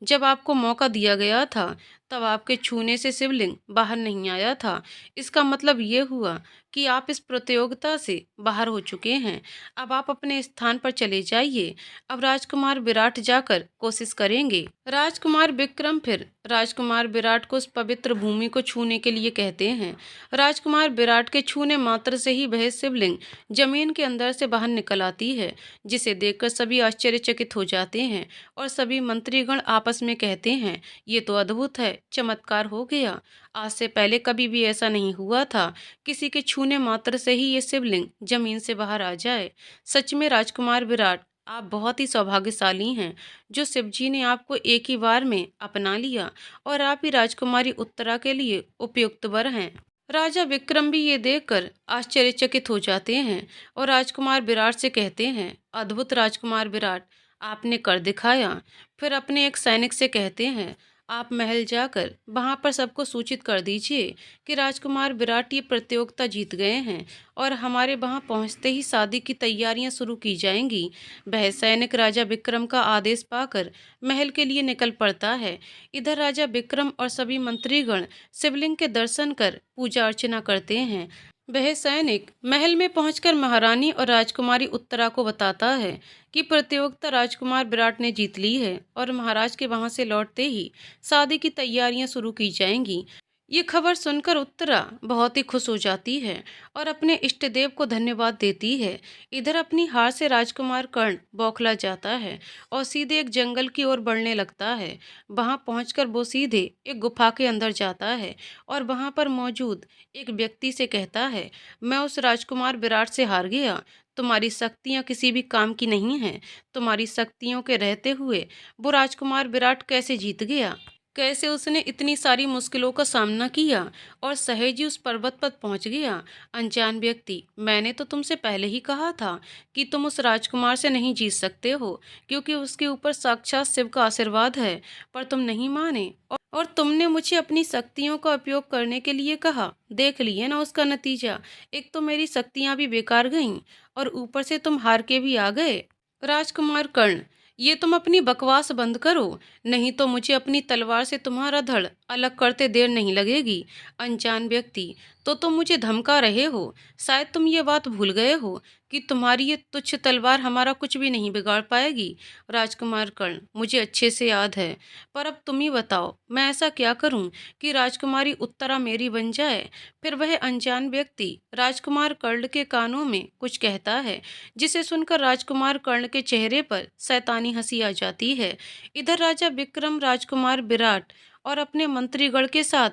A: जब आपको मौका दिया गया था तब आपके छूने से शिवलिंग बाहर नहीं आया था। इसका मतलब ये हुआ कि आप इस प्रतियोगिता से बाहर हो चुके हैं। अब आप अपने स्थान पर चले जाइए। अब राजकुमार विराट जाकर कोशिश करेंगे। राजकुमार विक्रम फिर राजकुमार विराट को उस पवित्र भूमि को छूने के लिए कहते हैं। राजकुमार विराट के छूने मात्र से ही वह शिवलिंग जमीन के अंदर से बाहर निकल आती है, जिसे देखकर सभी आश्चर्यचकित हो जाते हैं और सभी मंत्रीगण आपस में कहते हैं, ये तो अद्भुत है, चमत्कार हो गया। आज से पहले कभी भी ऐसा नहीं हुआ था, किसी के छूने मात्र से ही ये शिवलिंग जमीन से बाहर आ जाए। सच में राजकुमार विराट, आप बहुत ही सौभाग्यशाली हैं, जो शिवजी ने आपको एक ही बार में अपना लिया और आप ही राजकुमारी उत्तरा के लिए उपयुक्त वर हैं। राजा विक्रम भी ये देखकर आश्चर्यचकित हो जाते हैं और राजकुमार विराट से कहते हैं, अद्भुत राजकुमार विराट, आपने कर दिखाया। फिर अपने एक सैनिक से कहते हैं, आप महल जाकर वहां पर सबको सूचित कर दीजिए कि राजकुमार विराट ये प्रतियोगिता जीत गए हैं और हमारे वहां पहुंचते ही शादी की तैयारियां शुरू की जाएंगी। वह सैनिक राजा विक्रम का आदेश पाकर महल के लिए निकल पड़ता है। इधर राजा विक्रम और सभी मंत्रीगण शिवलिंग के दर्शन कर पूजा अर्चना करते हैं। वह सैनिक महल में पहुंचकर महारानी और राजकुमारी उत्तरा को बताता है कि प्रतियोगिता राजकुमार विराट ने जीत ली है और महाराज के वहां से लौटते ही शादी की तैयारियां शुरू की जाएंगी। ये खबर सुनकर उत्तरा बहुत ही खुश हो जाती है और अपने इष्ट देव को धन्यवाद देती है। इधर अपनी हार से राजकुमार कर्ण बौखला जाता है और सीधे एक जंगल की ओर बढ़ने लगता है। वहां पहुंचकर वो सीधे एक गुफा के अंदर जाता है और वहां पर मौजूद एक व्यक्ति से कहता है, मैं उस राजकुमार विराट से हार गया। तुम्हारी शक्तियां किसी भी काम की नहीं हैं। तुम्हारी शक्तियों के रहते हुए वो राजकुमार विराट कैसे जीत गया? कैसे उसने इतनी सारी मुश्किलों का सामना किया और सहज ही उस पर्वत पर पहुंच गया? अनजान व्यक्ति, मैंने तो तुमसे पहले ही कहा था कि तुम उस राजकुमार से नहीं जीत सकते हो, क्योंकि उसके ऊपर साक्षात शिव का आशीर्वाद है, पर तुम नहीं माने और तुमने मुझे अपनी शक्तियों का उपयोग करने के लिए कहा। देख लिए ना उसका नतीजा, एक तो मेरी शक्तियां भी बेकार गईं और ऊपर से तुम हार के भी आ गए। राजकुमार कर्ण, ये तुम अपनी बकवास बंद करो, नहीं तो मुझे अपनी तलवार से तुम्हारा धड़ अलग करते देर नहीं लगेगी। अनजान व्यक्ति, तो तुम मुझे धमका रहे हो। शायद तुम ये बात भूल गए हो कि तुम्हारी ये तुच्छ तलवार हमारा कुछ भी नहीं बिगाड़ पाएगी। राजकुमार कर्ण, मुझे अच्छे से याद है, पर अब तुम ही बताओ, मैं ऐसा क्या करूं कि राजकुमारी उत्तरा मेरी बन जाए? फिर वह अनजान व्यक्ति राजकुमार कर्ण के कानों में कुछ कहता है, जिसे सुनकर राजकुमार कर्ण के चेहरे पर शैतानी हंसी आ जाती है। इधर राजा विक्रम राजकुमार विराट और अपने मंत्रीगण के साथ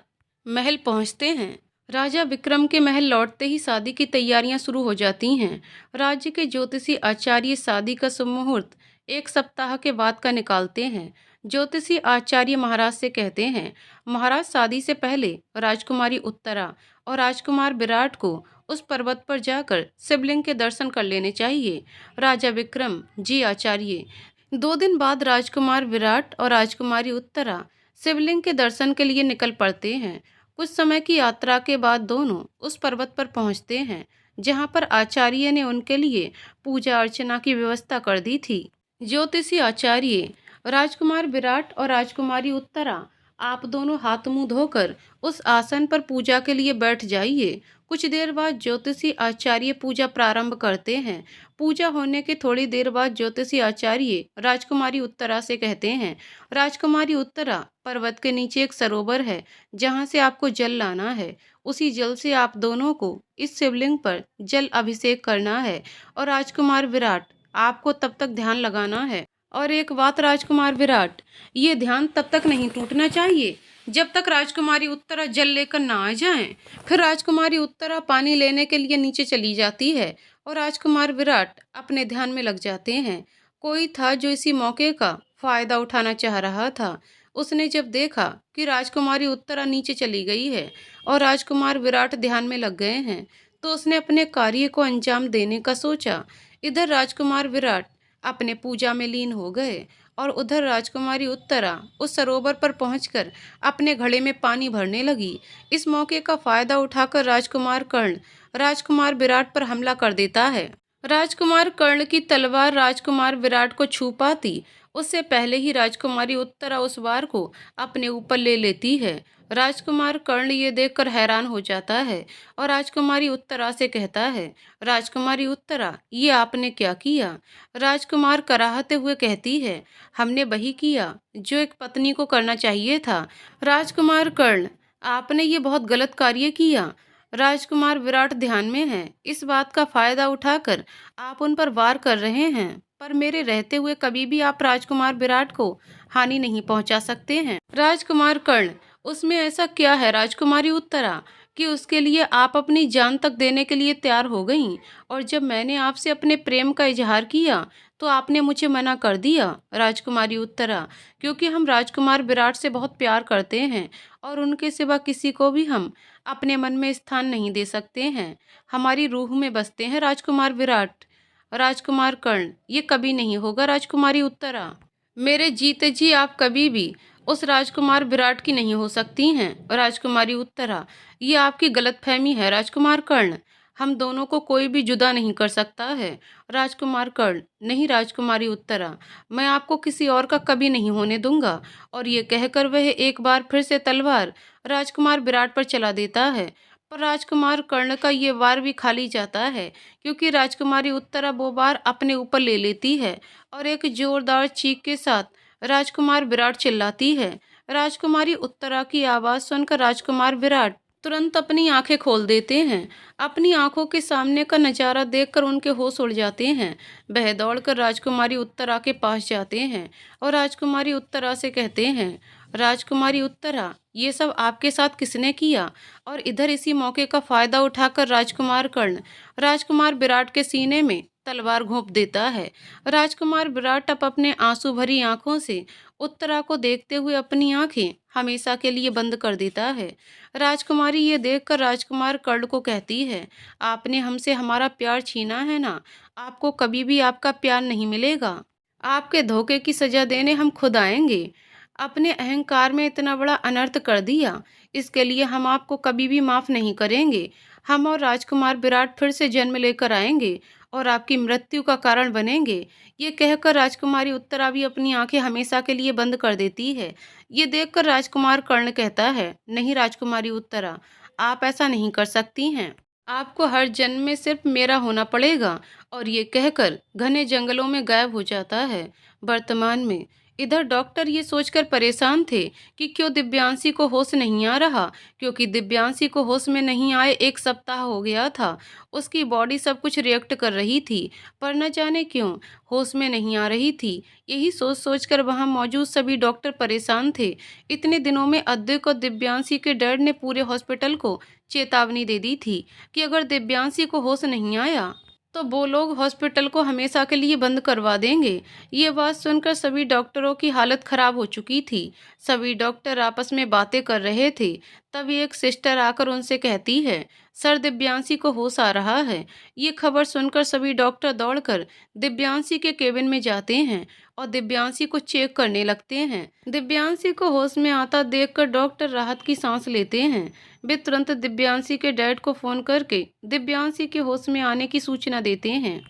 A: महल पहुंचते हैं। राजा विक्रम के महल लौटते ही शादी की तैयारियां शुरू हो जाती हैं। राज्य के ज्योतिषी आचार्य शादी का शुभ मुहूर्त एक सप्ताह के बाद का निकालते हैं। ज्योतिषी आचार्य महाराज से कहते हैं, महाराज शादी से पहले राजकुमारी उत्तरा और राजकुमार विराट को उस पर्वत पर जाकर शिवलिंग के दर्शन कर लेने चाहिए। राजा विक्रम जी आचार्य। 2 दिन बाद राजकुमार विराट और राजकुमारी उत्तरा शिवलिंग के दर्शन के लिए निकल पड़ते हैं। कुछ समय की यात्रा के बाद दोनों उस पर्वत पर पहुंचते हैं जहां पर आचार्य ने उनके लिए पूजा अर्चना की व्यवस्था कर दी थी। ज्योतिषी आचार्य, राजकुमार विराट और राजकुमारी उत्तरा, आप दोनों हाथ मुंह धोकर उस आसन पर पूजा के लिए बैठ जाइए। कुछ देर बाद ज्योतिषी आचार्य पूजा प्रारंभ करते हैं। पूजा होने के थोड़ी देर बाद ज्योतिषी आचार्य राजकुमारी उत्तरा से कहते हैं, राजकुमारी उत्तरा, पर्वत के नीचे एक सरोवर है जहाँ से आपको जल लाना है। उसी जल से आप दोनों को इस शिवलिंग पर जल अभिषेक करना है। और राजकुमार विराट, आपको तब तक ध्यान लगाना है। और एक बात राजकुमार विराट, ये ध्यान तब तक नहीं टूटना चाहिए जब तक राजकुमारी उत्तरा जल लेकर ना आ जाएं। फिर राजकुमारी उत्तरा पानी लेने के लिए नीचे चली जाती है और राजकुमार विराट अपने ध्यान में लग जाते हैं। कोई था जो इसी मौके का फायदा उठाना चाह रहा था। उसने जब देखा कि राजकुमारी उत्तरा नीचे चली गई है और राजकुमार विराट ध्यान में लग गए हैं, तो उसने अपने कार्य को अंजाम देने का सोचा। इधर राजकुमार विराट अपने पूजा में लीन हो गए और उधर राजकुमारी उत्तरा उस सरोवर पर पहुंचकर अपने घड़े में पानी भरने लगी। इस मौके का फायदा उठाकर राजकुमार कर्ण राजकुमार विराट पर हमला कर देता है। राजकुमार कर्ण की तलवार राजकुमार विराट को छू पाती उससे पहले ही राजकुमारी उत्तरा उस वार को अपने ऊपर ले लेती है। राजकुमार कर्ण ये देखकर हैरान हो जाता है और राजकुमारी उत्तरा से कहता है, राजकुमारी उत्तरा, ये आपने क्या किया? राजकुमार कराहते हुए कहती है, हमने वही किया जो एक पत्नी को करना चाहिए था। राजकुमार कर्ण, आपने ये बहुत गलत कार्य किया। राजकुमार विराट ध्यान में है, इस बात का फायदा उठाकर आप उन पर वार कर रहे हैं, पर मेरे रहते हुए कभी भी आप राजकुमार विराट को हानि नहीं पहुंचा सकते हैं। राजकुमार कर्ण, उसमें ऐसा क्या है राजकुमारी उत्तरा कि उसके लिए आप अपनी जान तक देने के लिए तैयार हो गईं? और जब मैंने आपसे अपने प्रेम का इजहार किया तो आपने मुझे मना कर दिया। राजकुमारी उत्तरा, क्योंकि हम राजकुमार विराट से बहुत प्यार करते हैं और उनके सिवा किसी को भी हम अपने मन में स्थान नहीं दे सकते हैं। हमारी रूह में बसते हैं राजकुमार विराट। राजकुमार कर्ण, ये कभी नहीं होगा राजकुमारी उत्तरा। मेरे जीते जी आप कभी भी उस राजकुमार विराट की नहीं हो सकती हैं। राजकुमारी उत्तरा, ये आपकी गलतफहमी है राजकुमार कर्ण। हम दोनों को कोई भी जुदा नहीं कर सकता है। राजकुमार कर्ण, नहीं राजकुमारी उत्तरा, मैं आपको किसी और का कभी नहीं होने दूंगा। और ये कहकर वह एक बार फिर से तलवार राजकुमार विराट पर चला देता है। पर राजकुमार कर्ण का ये वार भी खाली जाता है क्योंकि राजकुमारी उत्तरा वो वार अपने ऊपर ले लेती है और एक जोरदार चीख के साथ राजकुमार विराट चिल्लाती है। राजकुमारी उत्तरा की आवाज़ सुनकर राजकुमार विराट तुरंत अपनी आंखें खोल देते हैं। अपनी आंखों के सामने का नज़ारा देखकर उनके होश उड़ जाते हैं। वह दौड़कर राजकुमारी उत्तरा के पास जाते हैं और राजकुमारी उत्तरा से कहते हैं, राजकुमारी उत्तरा, ये सब आपके साथ किसने किया? और इधर इसी मौके का फायदा उठाकर राजकुमार कर्ण राजकुमार विराट के सीने में तलवार घोंप देता है। राजकुमार विराट अब अपने आंसू भरी आंखों से उत्तरा को देखते हुए अपनी आंखें हमेशा के लिए बंद कर देता है। राजकुमारी ये देखकर राजकुमार कर्ण को कहती है, आपने हमसे हमारा प्यार छीना है ना, आपको कभी भी आपका प्यार नहीं मिलेगा। आपके धोखे की सजा देने हम खुद आएंगे। अपने अहंकार में इतना बड़ा अनर्थ कर दिया, इसके लिए हम आपको कभी भी माफ़ नहीं करेंगे। हम और राजकुमार विराट फिर से जन्म लेकर आएंगे और आपकी मृत्यु का कारण बनेंगे। ये कहकर राजकुमारी उत्तरा भी अपनी आंखें हमेशा के लिए बंद कर देती है। ये देखकर राजकुमार कर्ण कहता है, नहीं राजकुमारी उत्तरा, आप ऐसा नहीं कर सकती हैं। आपको हर जन्म में सिर्फ मेरा होना पड़ेगा। और ये कहकर घने जंगलों में गायब हो जाता है। वर्तमान में इधर डॉक्टर ये सोचकर परेशान थे कि क्यों दिव्यांशी को होश नहीं आ रहा, क्योंकि दिव्यांशी को होश में नहीं आए 1 सप्ताह हो गया था। उसकी बॉडी सब कुछ रिएक्ट कर रही थी, पर न जाने क्यों होश में नहीं आ रही थी। यही सोच सोचकर वहां मौजूद सभी डॉक्टर परेशान थे। इतने दिनों में अद्वैत और दिव्यांशी के डैड ने पूरे हॉस्पिटल को चेतावनी दे दी थी कि अगर दिव्यांशी को होश नहीं आया तो वो लोग हॉस्पिटल को हमेशा के लिए बंद करवा देंगे। ये बात सुनकर सभी डॉक्टरों की हालत खराब हो चुकी थी। सभी डॉक्टर आपस में बातें कर रहे थे। तभी एक सिस्टर आकर उनसे कहती है, सर दिव्यांशी को होश आ रहा है। ये खबर सुनकर सभी डॉक्टर दौड़कर दिव्यांशी के केबिन में जाते हैं और दिव्यांशी को चेक करने लगते हैं। दिव्यांशी को होश में आता देखकर डॉक्टर राहत की सांस लेते हैं। वे तुरंत दिव्यांशी के डैड को फोन करके दिव्यांशी के होश में आने की सूचना देते हैं।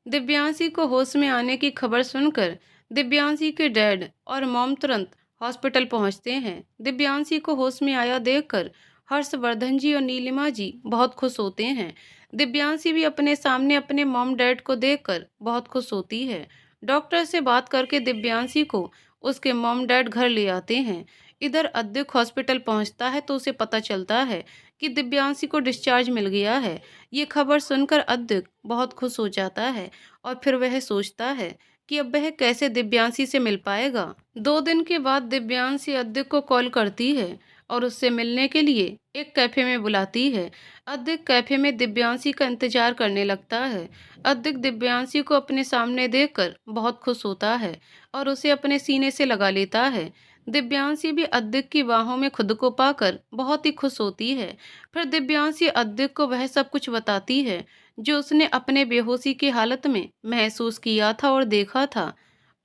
A: दिव्यांशी को होश में आने की खबर सुनकर दिव्यांशी के डैड और मॉम तुरंत हॉस्पिटल पहुंचते हैं। दिव्यांशी को होश में आया देखकर हर्षवर्धन जी और नीलिमा जी बहुत खुश होते हैं। दिव्यांशी भी अपने सामने अपने मॉम डैड को देखकर बहुत खुश होती है। डॉक्टर से बात करके दिव्यांशी को उसके मॉम डैड घर ले आते हैं। इधर अद्विक हॉस्पिटल पहुंचता है तो उसे पता चलता है कि दिव्यांशी को डिस्चार्ज मिल गया है। ये खबर सुनकर अद्विक बहुत खुश हो जाता है और फिर वह सोचता है कि अब वह कैसे दिव्यांशी से मिल पाएगा। 2 दिन के बाद दिव्यांशी अद्विक को कॉल करती है और उससे मिलने के लिए एक कैफे में बुलाती है। अद्विक कैफे में दिव्यांशी का इंतजार करने लगता है। अद्विक दिव्यांशी को अपने सामने देखकर बहुत खुश होता है और उसे अपने सीने से लगा लेता है। दिव्यांशी भी अद्विक की बाहों में खुद को पाकर बहुत ही खुश होती है। फिर दिव्यांशी अद्विक को वह सब कुछ बताती है जो उसने अपने बेहोशी की हालत में महसूस किया था और देखा था।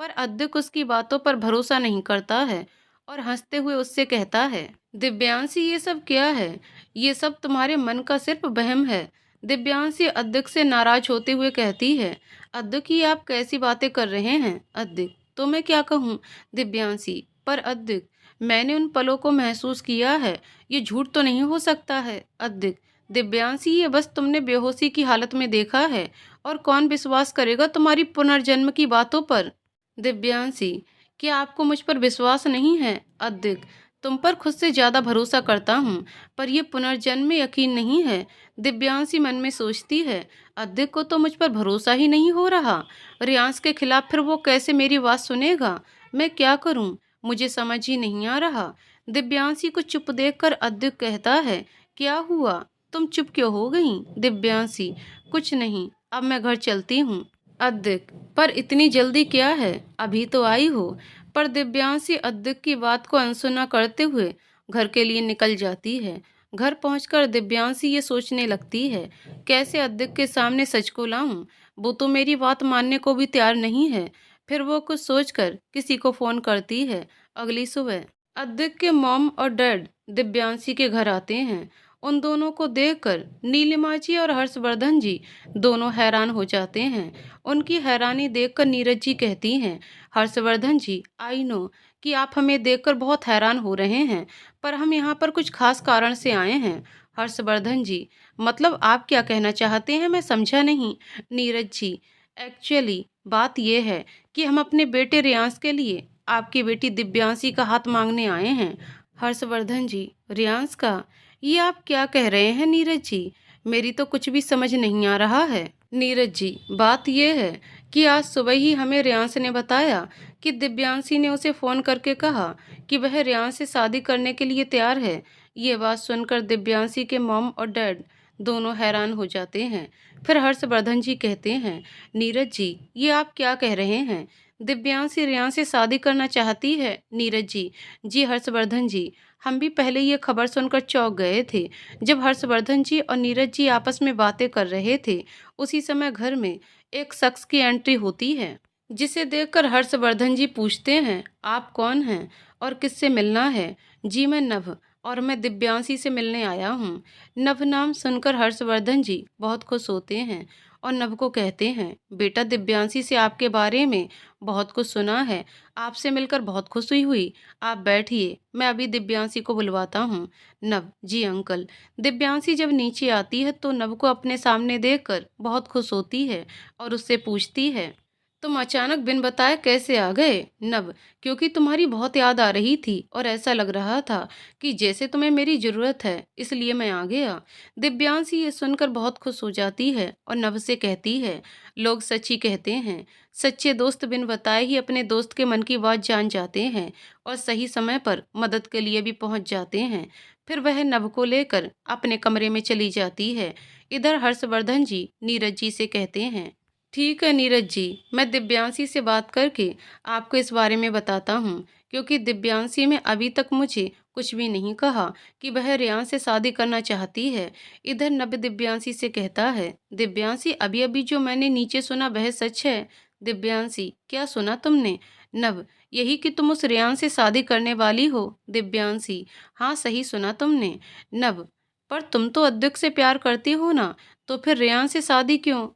A: पर अद्विक उसकी बातों पर भरोसा नहीं करता है और हंसते हुए उससे कहता है, दिव्यांशी ये सब क्या है? ये सब तुम्हारे मन का सिर्फ वहम है। दिव्यांशी अद्विक से नाराज होते हुए कहती है, अद्विक ये आप कैसी बातें कर रहे हैं? अद्विक, तो मैं क्या कहूँ? दिव्यांशी, पर अद्विक, मैंने उन पलों को महसूस किया है, ये झूठ तो नहीं हो सकता है। अद्विक, दिव्यांशी ये बस तुमने बेहोशी की हालत में देखा है और कौन विश्वास करेगा तुम्हारी पुनर्जन्म की बातों पर? दिव्यांशी, क्या आपको मुझ पर विश्वास नहीं है? अद्विक, तुम पर खुद से ज्यादा भरोसा करता हूँ, पर यह पुनर्जन्म में यकीन नहीं है। दिव्यांशी मन में सोचती है, अद्विक को तो मुझ पर भरोसा ही नहीं हो रहा। रियांश के खिलाफ फिर वो कैसे मेरी बात सुनेगा? मैं क्या करूँ? मुझे समझ ही नहीं आ रहा। दिव्यांशी को चुप देखकर अद्विक कहता है, क्या हुआ? तुम चुप क्यों हो गई? दिव्यांशी, कुछ नहीं, अब मैं घर चलती हूँ। अद्विक, पर इतनी जल्दी क्या है? अभी तो आई हो। पर दिव्यांशी अद्विक की बात को अनसुना करते हुए घर के लिए निकल जाती है। घर पहुंचकर दिव्यांशी ये सोचने लगती है, कैसे अद्विक के सामने सच को लाऊं? वो तो मेरी बात मानने को भी तैयार नहीं है। फिर वो कुछ सोचकर किसी को फोन करती है। अगली सुबह अद्विक के मॉम और डैड दिव्यांशी के घर आते हैं। उन दोनों को देखकर नीलिमा जी और हर्षवर्धन जी दोनों हैरान हो जाते हैं। उनकी हैरानी देखकर नीरज जी कहती हैं, हर्षवर्धन जी, आई नो कि आप हमें देखकर बहुत हैरान हो रहे हैं, पर हम यहाँ पर कुछ खास कारण से आए हैं। हर्षवर्धन जी, मतलब आप क्या कहना चाहते हैं? मैं समझा नहीं। नीरज जी, एक्चुअली बात यह है कि हम अपने बेटे रियांश के लिए आपकी बेटी दिव्यांशी का हाथ मांगने आए हैं। हर्षवर्धन जी, रियांश का? ये आप क्या कह रहे हैं नीरज जी? मेरी तो कुछ भी समझ नहीं आ रहा है। नीरज जी, बात यह है कि आज सुबह ही हमें रियांश ने बताया कि दिव्यांशी ने उसे फोन करके कहा कि वह रियांश से शादी करने के लिए तैयार है। ये बात सुनकर दिव्यांशी के मॉम और डैड दोनों हैरान हो जाते हैं। फिर हर्षवर्धन जी कहते हैं, नीरज जी, ये आप क्या कह रहे हैं? दिव्यांशी रियांश से शादी करना चाहती है? नीरज जी, जी हर्षवर्धन जी, हम भी पहले ये खबर सुनकर चौंक गए थे। जब हर्षवर्धन जी और नीरज जी आपस में बातें कर रहे थे, उसी समय घर में एक शख्स की एंट्री होती है, जिसे देखकर हर्षवर्धन जी पूछते हैं, आप कौन हैं और किससे मिलना है? जी मैं नभ, और मैं दिव्यांशी से मिलने आया हूँ। नभ नाम सुनकर हर्षवर्धन जी बहुत खुश होते हैं और नभ को कहते हैं, बेटा दिव्यांशी से आपके बारे में बहुत कुछ सुना है, आपसे मिलकर बहुत खुशी हुई। आप बैठिए, मैं अभी दिव्यांशी को बुलवाता हूँ। नभ, जी अंकल। दिव्यांशी जब नीचे आती है तो नभ को अपने सामने देखकर बहुत खुश होती है और उससे पूछती है, तुम अचानक बिन बताए कैसे आ गए? नभ, क्योंकि तुम्हारी बहुत याद आ रही थी और ऐसा लग रहा था कि जैसे तुम्हें मेरी जरूरत है, इसलिए मैं आ गया। दिव्यांशी ये सुनकर बहुत खुश हो जाती है और नभ से कहती है, लोग सच ही कहते हैं, सच्चे दोस्त बिन बताए ही अपने दोस्त के मन की बात जान जाते हैं और सही समय पर मदद के लिए भी पहुंच जाते हैं। फिर वह नभ को लेकर अपने कमरे में चली जाती है। इधर हर्षवर्धन जी नीरज जी से कहते हैं, ठीक है नीरज जी, मैं दिव्यांशी से बात करके आपको इस बारे में बताता हूँ, क्योंकि दिव्यांशी ने अभी तक मुझे कुछ भी नहीं कहा कि वह रेयान से शादी करना चाहती है। इधर नब दिव्यांशी से कहता है, दिव्यांशी अभी अभी जो मैंने नीचे सुना वह सच है? दिव्यांशी, क्या सुना तुमने? नभ, यही कि तुम उस रेयान से शादी करने वाली हो। दिव्यांशी, हाँ सही सुना तुमने। नभ, पर तुम तो अद्विक से प्यार करती हो ना, तो फिर रेयान से शादी क्यों?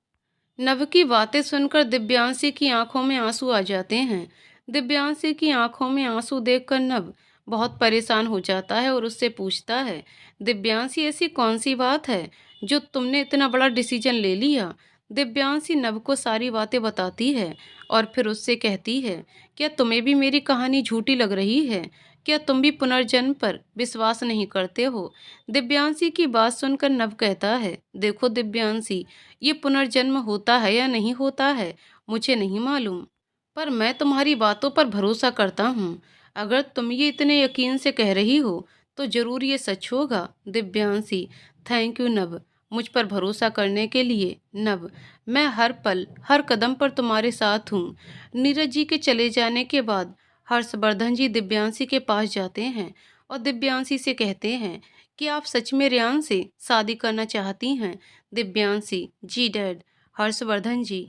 A: नभ की बातें सुनकर दिव्यांशी की आंखों में आंसू आ जाते हैं। दिव्यांशी की आंखों में आंसू देखकर नभ बहुत परेशान हो जाता है और उससे पूछता है, दिव्यांशी ऐसी कौन सी बात है जो तुमने इतना बड़ा डिसीजन ले लिया? दिव्यांशी नभ को सारी बातें बताती है और फिर उससे कहती है, क्या तुम्हें भी मेरी कहानी झूठी लग रही है? क्या तुम भी पुनर्जन्म पर विश्वास नहीं करते हो? दिव्यांशी की बात सुनकर नभ कहता है, देखो दिव्यांशी, ये पुनर्जन्म होता है या नहीं होता है मुझे नहीं मालूम, पर मैं तुम्हारी बातों पर भरोसा करता हूँ। अगर तुम ये इतने यकीन से कह रही हो तो जरूर ये सच होगा। दिव्यांशी, थैंक यू नभ, मुझ पर भरोसा करने के लिए। नभ, मैं हर पल हर कदम पर तुम्हारे साथ हूँ। नीरज जी के चले जाने के बाद हर्षवर्धन जी दिव्यांशी के पास जाते हैं और दिव्यांशी से कहते हैं कि आप सच में रेयान से शादी करना चाहती हैं? दिव्यांशी, जी डैड। हर्षवर्धन जी,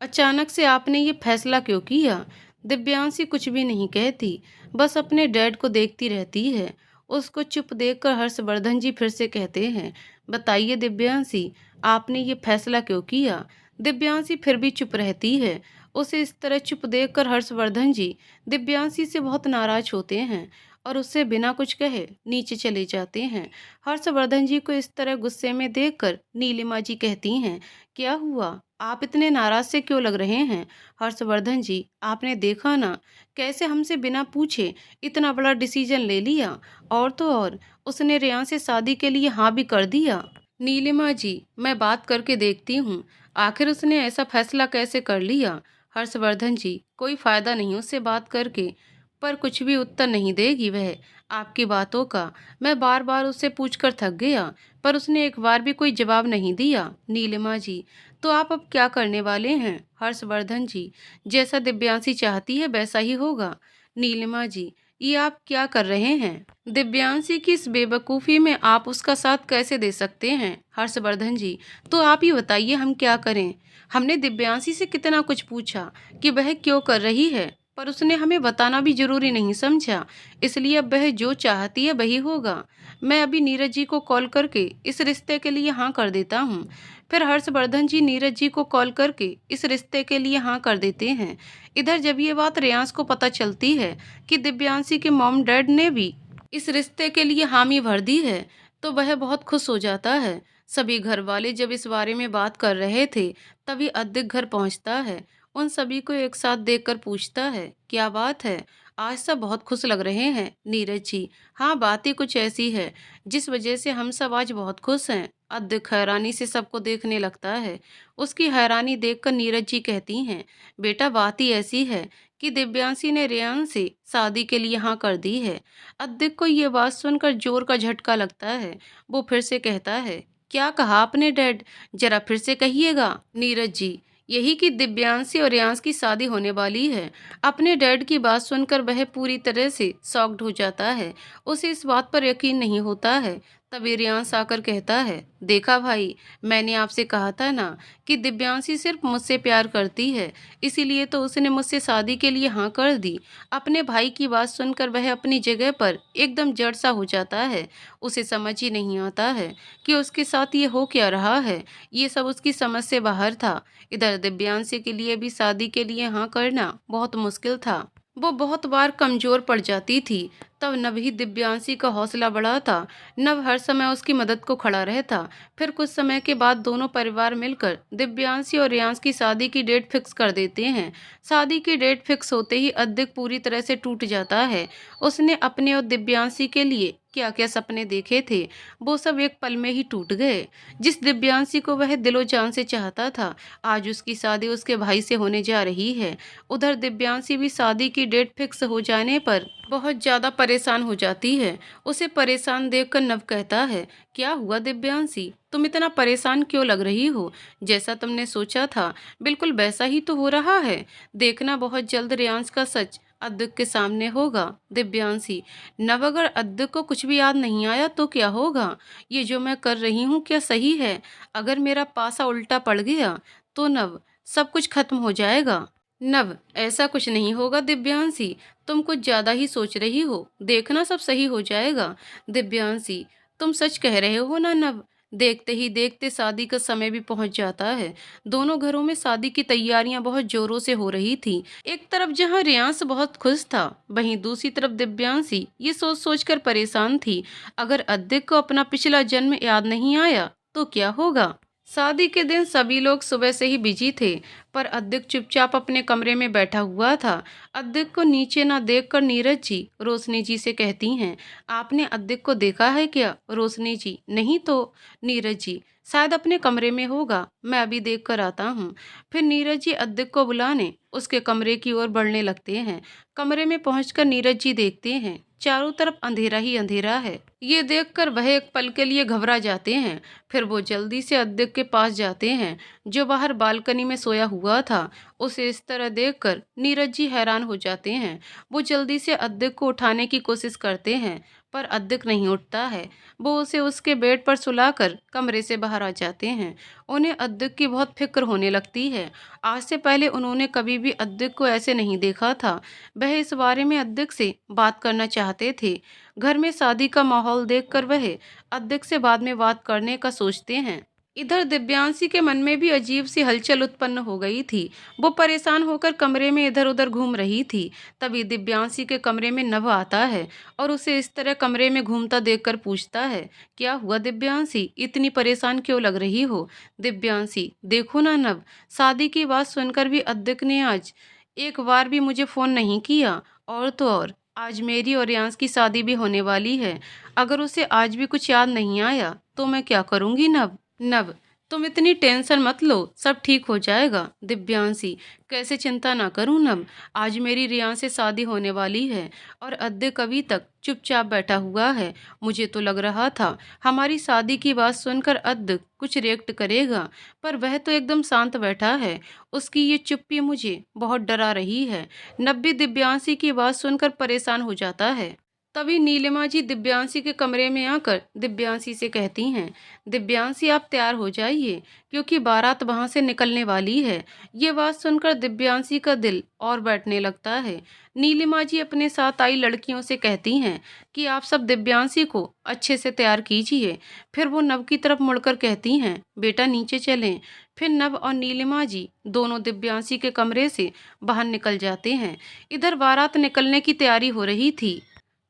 A: अचानक से आपने ये फैसला क्यों किया? दिव्यांशी कुछ भी नहीं कहती, बस अपने डैड को देखती रहती है। उसको चुप देखकर हर्षवर्धन जी फिर से कहते हैं, बताइए दिव्यांशी, आपने ये फैसला क्यों किया? दिव्यांशी फिर भी चुप रहती है। उसे इस तरह चुप देखकर हर्षवर्धन जी दिव्यांशी से बहुत नाराज होते हैं और उससे बिना कुछ कहे नीचे चले जाते हैं। हर्षवर्धन जी को इस तरह गुस्से में देखकर नीलिमा जी कहती हैं, क्या हुआ? आप इतने नाराज से क्यों लग रहे हैं? हर्षवर्धन जी, आपने देखा ना कैसे हमसे बिना पूछे इतना बड़ा डिसीजन ले लिया, और तो और उसने रेयान से शादी के लिए हाँ भी कर दिया। नीलिमा जी, मैं बात करके देखती हूँ, आखिर उसने ऐसा फैसला कैसे कर लिया। हर्षवर्धन जी, कोई फायदा नहीं उससे बात करके, पर कुछ भी उत्तर नहीं देगी वह आपकी बातों का। मैं बार बार उससे पूछकर थक गया, पर उसने एक बार भी कोई जवाब नहीं दिया। नीलिमा जी, तो आप अब क्या करने वाले हैं? हर्षवर्धन जी, जैसा दिव्यांशी चाहती है वैसा ही होगा। नीलिमा जी, ये आप क्या कर रहे हैं? दिव्यांशी की इस बेवकूफ़ी में आप उसका साथ कैसे दे सकते हैं? हर्षवर्धन जी, तो आप ही बताइए हम क्या करें? हमने दिव्यांशी से कितना कुछ पूछा कि वह क्यों कर रही है, पर उसने हमें बताना भी जरूरी नहीं समझा, इसलिए अब वह जो चाहती है वही होगा। मैं अभी नीरज जी को कॉल करके इस रिश्ते के लिए हाँ कर देता हूँ। फिर हर्षवर्धन जी नीरज जी को कॉल करके इस रिश्ते के लिए हाँ कर देते हैं। इधर जब ये बात रेयांश को पता चलती है कि दिव्यांशी के मॉम डैड ने भी इस रिश्ते के लिए हामी भर दी है, तो वह बहुत खुश हो जाता है। सभी घर वाले जब इस बारे में बात कर रहे थे, तभी अद्विक घर पहुंचता है। उन सभी को एक साथ देखकर पूछता है, क्या बात है, आज सब बहुत खुश लग रहे हैं? नीरज जी, हाँ बात ही कुछ ऐसी है जिस वजह से हम सब आज बहुत खुश हैं। अद्विक हैरानी से सबको देखने लगता है। उसकी हैरानी देखकर नीरज जी कहती हैं, बेटा बात ही ऐसी है कि दिव्यांशी ने रेयान से शादी के लिए हाँ कर दी है। अद्विक को ये बात सुनकर जोर का झटका लगता है। वो फिर से कहता है, क्या कहा आपने डैड, जरा फिर से कहिएगा। नीरज जी, यही कि दिव्यांशी और रेयांश की शादी होने वाली है। अपने डैड की बात सुनकर वह पूरी तरह से शॉक्ड हो जाता है। उसे इस बात पर यकीन नहीं होता है। तभी रेयांश आकर कहता है, देखा भाई, मैंने आपसे कहा था ना कि दिव्यांशी सिर्फ मुझसे प्यार करती है, इसीलिए तो उसने मुझसे शादी के लिए हाँ कर दी। अपने भाई की बात सुनकर वह अपनी जगह पर एकदम जड़ सा हो जाता है। उसे समझ ही नहीं आता है कि उसके साथ ये हो क्या रहा है। ये सब उसकी समझ से बाहर था। इधर दिव्यांशी के लिए भी शादी के लिए हाँ करना बहुत मुश्किल था। वो बहुत बार कमजोर पड़ जाती थी। तब नभ ही दिव्यांशी का हौसला बढ़ा था। नभ हर समय उसकी मदद को खड़ा रहता। फिर कुछ समय के बाद दोनों परिवार मिलकर दिव्यांशी और रेयांश की शादी की डेट फिक्स कर देते हैं। शादी की डेट फिक्स होते ही अद्विक पूरी तरह से टूट जाता है। उसने अपने और दिव्यांशी के लिए क्या क्या सपने देखे थे, वो सब एक पल में ही टूट गए। जिस दिव्यांशी को वह दिलो जान से चाहता था, आज उसकी शादी उसके भाई से होने जा रही है। उधर दिव्यांशी भी शादी की डेट फिक्स हो जाने पर बहुत ज़्यादा परेशान हो जाती है। उसे परेशान देखकर नव कहता है, क्या हुआ दिव्यांशी, तुम इतना परेशान क्यों लग रही हो? जैसा तुमने सोचा था बिल्कुल वैसा ही तो हो रहा है। देखना बहुत जल्द रेयांश का सच अद्विक के सामने होगा। दिव्यांशी, नव, अगर अद्विक को कुछ भी याद नहीं आया तो क्या होगा? ये जो मैं कर रही हूँ क्या सही है? अगर मेरा पासा उल्टा पड़ गया तो नव, सब कुछ खत्म हो जाएगा। नव, ऐसा कुछ नहीं होगा दिव्यांशी, तुम कुछ ज्यादा ही सोच रही हो, देखना सब सही हो जाएगा। दिव्यांशी, तुम सच कह रहे हो ना नव? देखते ही देखते शादी का समय भी पहुंच जाता है। दोनों घरों में शादी की तैयारियां बहुत जोरों से हो रही थी। एक तरफ जहां रियांश बहुत खुश था, वहीं दूसरी तरफ दिव्यांशी ये सोच सोचकर परेशान थी, अगर अद्विक को अपना पिछला जन्म याद नहीं आया तो क्या होगा। शादी के दिन सभी लोग सुबह से ही बिजी थे, पर अद्विक चुपचाप अपने कमरे में बैठा हुआ था। अद्विक को नीचे ना देखकर नीरज जी रोशनी जी से कहती हैं, आपने अद्विक को देखा है क्या? रोशनी जी, नहीं तो। नीरज जी, शायद अपने कमरे में होगा, मैं अभी देख कर आता हूँ। फिर नीरज जी अद्विक को बुलाने उसके कमरे की ओर बढ़ने लगते हैं। कमरे में पहुंचकर नीरज जी देखते हैं चारों तरफ अंधेरा ही अंधेरा है। ये देखकर वह एक पल के लिए घबरा जाते हैं। फिर वो जल्दी से अद्विक के पास जाते हैं, जो बाहर बालकनी में सोया हुआ था। उसे इस तरह देखकर नीरज जी हैरान हो जाते हैं। वो जल्दी से अद्विक को उठाने की कोशिश करते हैं, पर अद्विक नहीं उठता है। वो उसे उसके बेड पर सुलाकर कमरे से बाहर आ जाते हैं। उन्हें अद्विक की बहुत फिक्र होने लगती है। आज से पहले उन्होंने कभी भी अद्विक को ऐसे नहीं देखा था। वह इस बारे में अद्विक से बात करना चाहते थे। घर में शादी का माहौल देखकर वह अद्विक से बाद में बात करने का सोचते हैं। इधर दिव्यांशी के मन में भी अजीब सी हलचल उत्पन्न हो गई थी। वो परेशान होकर कमरे में इधर उधर घूम रही थी। तभी दिव्यांशी के कमरे में नभ आता है और उसे इस तरह कमरे में घूमता देखकर पूछता है, क्या हुआ दिव्यांशी, इतनी परेशान क्यों लग रही हो? दिव्यांशी, देखो ना नभ, शादी की बात सुनकर भी अद्विक ने आज एक बार भी मुझे फोन नहीं किया। और तो और आज मेरी और यांश की शादी भी होने वाली है। अगर उसे आज भी कुछ याद नहीं आया तो मैं क्या करूंगी नभ? नव, तुम इतनी टेंशन मत लो, सब ठीक हो जाएगा। दिव्यांशी, कैसे चिंता ना करूं नव, आज मेरी रियान से शादी होने वाली है और अद्विक अभी तक चुपचाप बैठा हुआ है। मुझे तो लग रहा था हमारी शादी की बात सुनकर अद्विक कुछ रिएक्ट करेगा, पर वह तो एकदम शांत बैठा है। उसकी ये चुप्पी मुझे बहुत डरा रही है। नब्बी दिव्यांशी की बात सुनकर परेशान हो जाता है। तभी नीलिमा जी दिव्यांशी के कमरे में आकर दिव्यांशी से कहती हैं, दिव्यांशी आप तैयार हो जाइए, क्योंकि बारात वहां से निकलने वाली है। ये बात सुनकर दिव्यांशी का दिल और बैठने लगता है। नीलिमा जी अपने साथ आई लड़कियों से कहती हैं कि आप सब दिव्यांशी को अच्छे से तैयार कीजिए। फिर वो नव की तरफ मुड़कर कहती हैं, बेटा नीचे चलें। फिर नव और नीलिमा जी दोनों दिव्यांशी के कमरे से बाहर निकल जाते हैं। इधर बारात निकलने की तैयारी हो रही थी,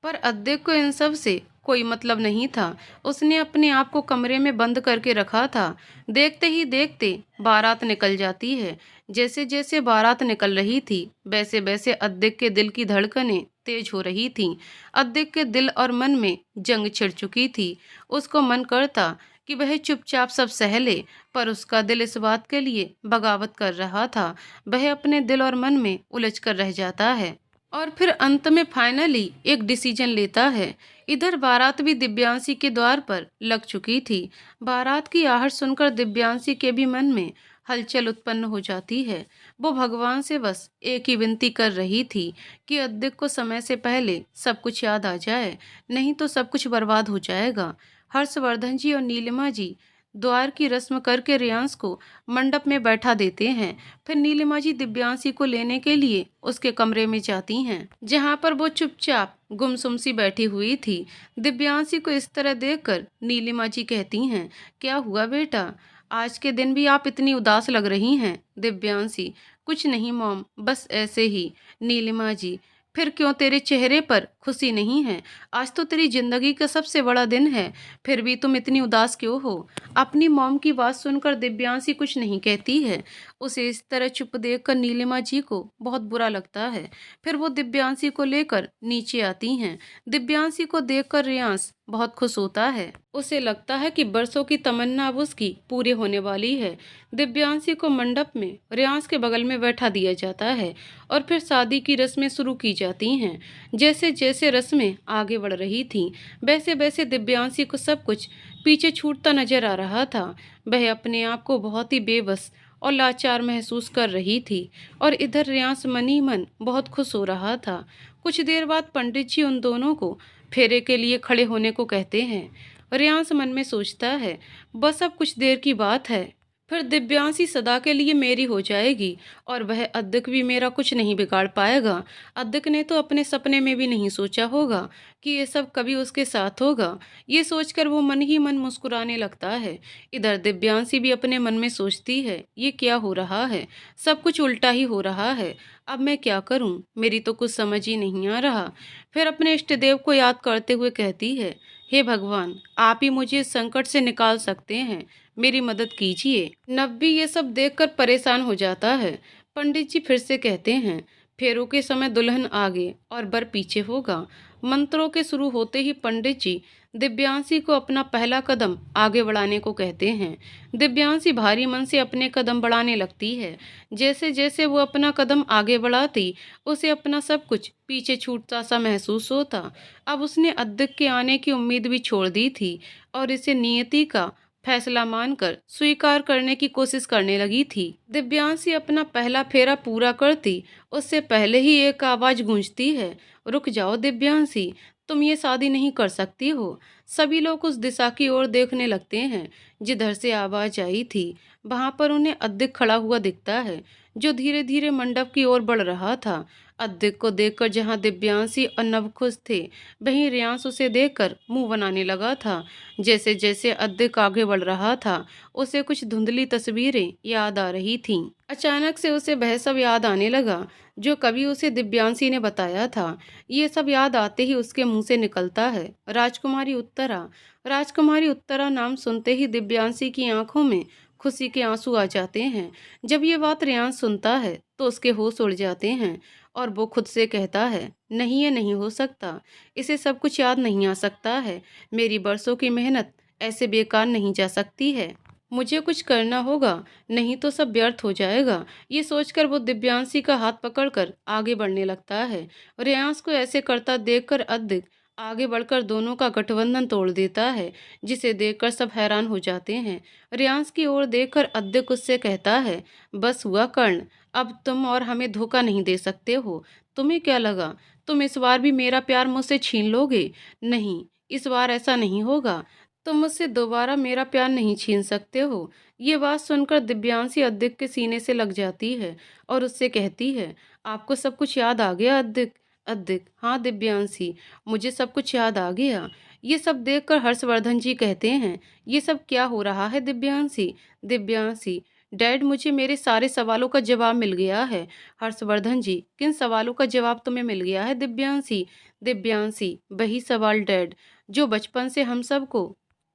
A: पर अद्विक को इन सब से कोई मतलब नहीं था। उसने अपने आप को कमरे में बंद करके रखा था। देखते ही देखते बारात निकल जाती है। जैसे जैसे बारात निकल रही थी, वैसे वैसे अद्विक के दिल की धड़कनें तेज हो रही थीं। अद्विक के दिल और मन में जंग छिड़ चुकी थी। उसको मन करता कि वह चुपचाप सब सह ले, पर उसका दिल इस बात के लिए बगावत कर रहा था। वह अपने दिल और मन में उलझ कर रह जाता है और फिर अंत में फाइनली एक डिसीजन लेता है। इधर बारात भी दिव्यांशी के द्वार पर लग चुकी थी। बारात की आहट सुनकर दिव्यांशी के भी मन में हलचल उत्पन्न हो जाती है। वो भगवान से बस एक ही विनती कर रही थी कि अद्विक को समय से पहले सब कुछ याद आ जाए, नहीं तो सब कुछ बर्बाद हो जाएगा। हर्षवर्धन जी और नीलिमा जी द्वार की रस्म करके रियांश को मंडप में बैठा देते हैं। फिर नीलिमा जी दिव्यांशी को लेने के लिए उसके कमरे में जाती हैं, जहां पर वो चुपचाप गुमसुम सी बैठी हुई थी। दिव्यांशी को इस तरह देखकर नीलिमा जी कहती हैं, क्या हुआ बेटा, आज के दिन भी आप इतनी उदास लग रही हैं? दिव्यांशी, कुछ नहीं मॉम, बस ऐसे ही। नीलिमा जी, फिर क्यों तेरे चेहरे पर खुशी नहीं है? आज तो तेरी जिंदगी का सबसे बड़ा दिन है, फिर भी तुम इतनी उदास क्यों हो? अपनी मॉम की बात सुनकर दिव्यांशी कुछ नहीं कहती है। उसे इस तरह चुप देखकर नीलिमा जी को बहुत बुरा लगता है। फिर वो दिव्यांशी को लेकर नीचे आती हैं। दिव्यांशी को देखकर रियांश बहुत खुश होता है। उसे लगता है कि बरसों की तमन्ना अब उसकी पूरी होने वाली है। दिव्यांशी को मंडप में रियांश के बगल में बैठा दिया जाता है और फिर शादी की रस्में शुरू की जाती हैं। जैसे जैसे रस्में आगे बढ़ रही थीं, वैसे वैसे दिव्यांशी को सब कुछ पीछे छूटता नजर आ रहा था। वह अपने आप को बहुत ही बेबस और लाचार महसूस कर रही थी और इधर रियांश मन ही मन बहुत खुश हो रहा था। कुछ देर बाद पंडित जी उन दोनों को फेरे के लिए खड़े होने को कहते हैं। रियांश मन में सोचता है, बस अब कुछ देर की बात है, फिर दिव्यांशी सदा के लिए मेरी हो जाएगी और वह अद्दक भी मेरा कुछ नहीं बिगाड़ पाएगा। अद्दक ने तो अपने सपने में भी नहीं सोचा होगा कि ये सब कभी उसके साथ होगा। ये सोचकर वो मन ही मन मुस्कुराने लगता है। इधर दिव्यांशी भी अपने मन में सोचती है, ये क्या हो रहा है? सब कुछ उल्टा ही हो रहा है। अब मैं क्या करूं? मेरी तो कुछ समझ ही नहीं आ रहा। फिर अपने इष्ट देव को याद करते हुए कहती है, हे भगवान, आप ही मुझे इस संकट से निकाल सकते हैं, मेरी मदद कीजिए। नब्बी ये सब देखकर परेशान हो जाता है। पंडित जी फिर से कहते हैं, फेरों के समय दुल्हन आगे और बर पीछे होगा। मंत्रों के शुरू होते ही पंडित जी दिव्यांशी को अपना पहला कदम आगे बढ़ाने को कहते हैं। दिव्यांशी भारी मन से अपने कदम बढ़ाने लगती है। जैसे जैसे वो अपना कदम आगे बढ़ाती, उसे अपना सब कुछ पीछे छूटता सा महसूस होता। अब उसने अद्दक के आने की उम्मीद भी छोड़ दी थी और इसे नियति का फैसला मानकर स्वीकार करने की कोशिश करने लगी थी। दिव्यांशी अपना पहला फेरा पूरा करती, उससे पहले ही एक आवाज गूंजती है, रुक जाओ दिव्यांशी, तुम ये शादी नहीं कर सकती हो। सभी लोग उस दिशा की ओर देखने लगते हैं जिधर से आवाज आई थी। वहां पर उन्हें अद्दिक खड़ा हुआ दिखता है, जो धीरे धीरे मंडप की ओर बढ़ रहा था। अद्दिक को देखकर जहां दिव्यांशी और नव खुश थे, वहीं रियांश उसे देखकर मुंह बनाने लगा था। जैसे जैसे अद्दिक आगे बढ़ रहा था, उसे कुछ धुंधली तस्वीरें याद आ रही थीं। अचानक से उसे वह सब याद आने लगा जो कभी उसे दिव्यांशी ने बताया था। ये सब याद आते ही उसके मुंह से निकलता है, राजकुमारी उत्तरा। राजकुमारी उत्तरा नाम सुनते ही दिव्यांशी की आंखों में खुशी के आंसू आ जाते हैं। जब ये बात रियांश सुनता है तो उसके होश उड़ जाते हैं और वो खुद से कहता है, नहीं, ये नहीं हो सकता, इसे सब कुछ याद नहीं आ सकता है। मेरी बरसों की मेहनत ऐसे बेकार नहीं जा सकती है। मुझे कुछ करना होगा, नहीं तो सब व्यर्थ हो जाएगा। ये सोचकर वो दिव्यांशी का हाथ पकड़कर आगे बढ़ने लगता है। रेयांश को ऐसे करता देखकर अद्दिक आगे बढ़कर दोनों का गठबंधन तोड़ देता है, जिसे देखकर सब हैरान हो जाते हैं। रेयांश की ओर देखकर अद्दिक उससे कहता है, बस हुआ कर्ण, अब तुम और हमें धोखा नहीं दे सकते हो। तुम्हें क्या लगा तुम इस बार भी मेरा प्यार मुझसे छीन लोगे? नहीं, इस बार ऐसा नहीं होगा। तुम मुझसे दोबारा मेरा प्यार नहीं छीन सकते हो। ये बात सुनकर दिव्यांशी अद्दिक के सीने से लग जाती है और उससे कहती है, आपको सब कुछ याद आ गया अद्दिक? अद्दिक, हाँ दिव्यांशी, मुझे सब कुछ याद आ गया। ये सब देखकर हर्षवर्धन जी कहते हैं, ये सब क्या हो रहा है दिव्यांशी? दिव्यांशी, डैड, मुझे मेरे सारे सवालों का जवाब मिल गया है। हर्षवर्धन जी, किन सवालों का जवाब तुम्हें मिल गया है दिव्यांशी? दिव्यांशी, वही सवाल डैड, जो बचपन से हम सबको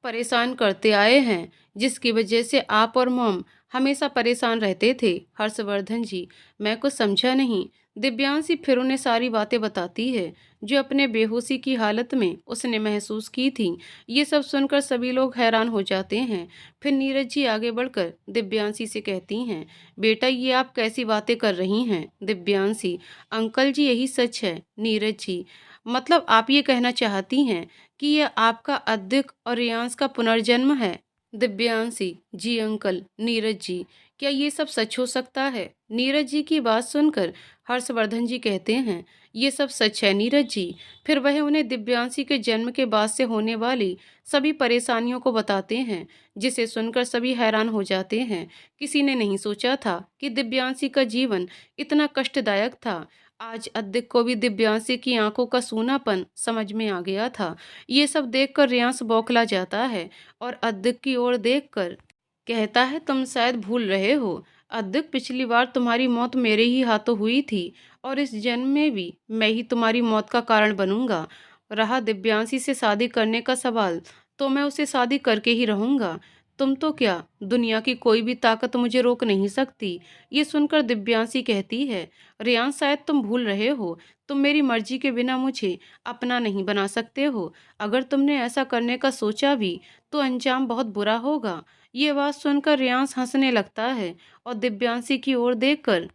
A: परेशान करते आए हैं, जिसकी वजह से आप और मॉम हमेशा परेशान रहते थे। हर्षवर्धन जी, मैं कुछ समझा नहीं। दिव्यांशी फिर उन्हें सारी बातें बताती है जो अपने बेहोशी की हालत में उसने महसूस की थी। ये सब सुनकर सभी लोग हैरान हो जाते हैं। फिर नीरज जी आगे बढ़कर दिव्यांशी से कहती हैं, बेटा ये आप कैसी बातें कर रही हैं? दिव्यांशी, अंकल जी यही सच है। नीरज जी, मतलब आप ये कहना चाहती हैं कि यह आपका अद्विक और रियांश का पुनर्जन्म है? दिव्यांशी, जी अंकल। नीरज जी, क्या ये सब सच हो सकता है? नीरज जी की बात सुनकर हर्षवर्धन जी कहते हैं, ये सब सच है नीरज जी। फिर वह उन्हें दिव्यांशी के जन्म के बाद से होने वाली सभी परेशानियों को बताते हैं, जिसे सुनकर सभी हैरान हो जाते हैं। किसी ने नहीं सोचा था कि दिव्यांशी का जीवन इतना कष्टदायक था। आज अद्दिक को भी दिव्यांशी की आंखों का सूनापन समझ में आ गया था। ये सब देखकर रियांश बौखला जाता है और अद्दिक की ओर देखकर कहता है, तुम शायद भूल रहे हो, अद्दिक, पिछली बार तुम्हारी मौत मेरे ही हाथों हुई थी और इस जन्म में भी मैं ही तुम्हारी मौत का कारण बनूंगा। रहा दिव्यांशी से शादी करने का सवाल, तो मैं उसे शादी करके ही रहूंगा। तुम तो क्या, दुनिया की कोई भी ताकत मुझे रोक नहीं सकती। ये सुनकर दिव्यांशी कहती है, रियांश शायद तुम भूल रहे हो, तुम मेरी मर्जी के बिना मुझे अपना नहीं बना सकते हो। अगर तुमने ऐसा करने का सोचा भी तो अंजाम बहुत बुरा होगा। ये बात सुनकर रियांश हंसने लगता है और दिव्यांशी की ओर देखकर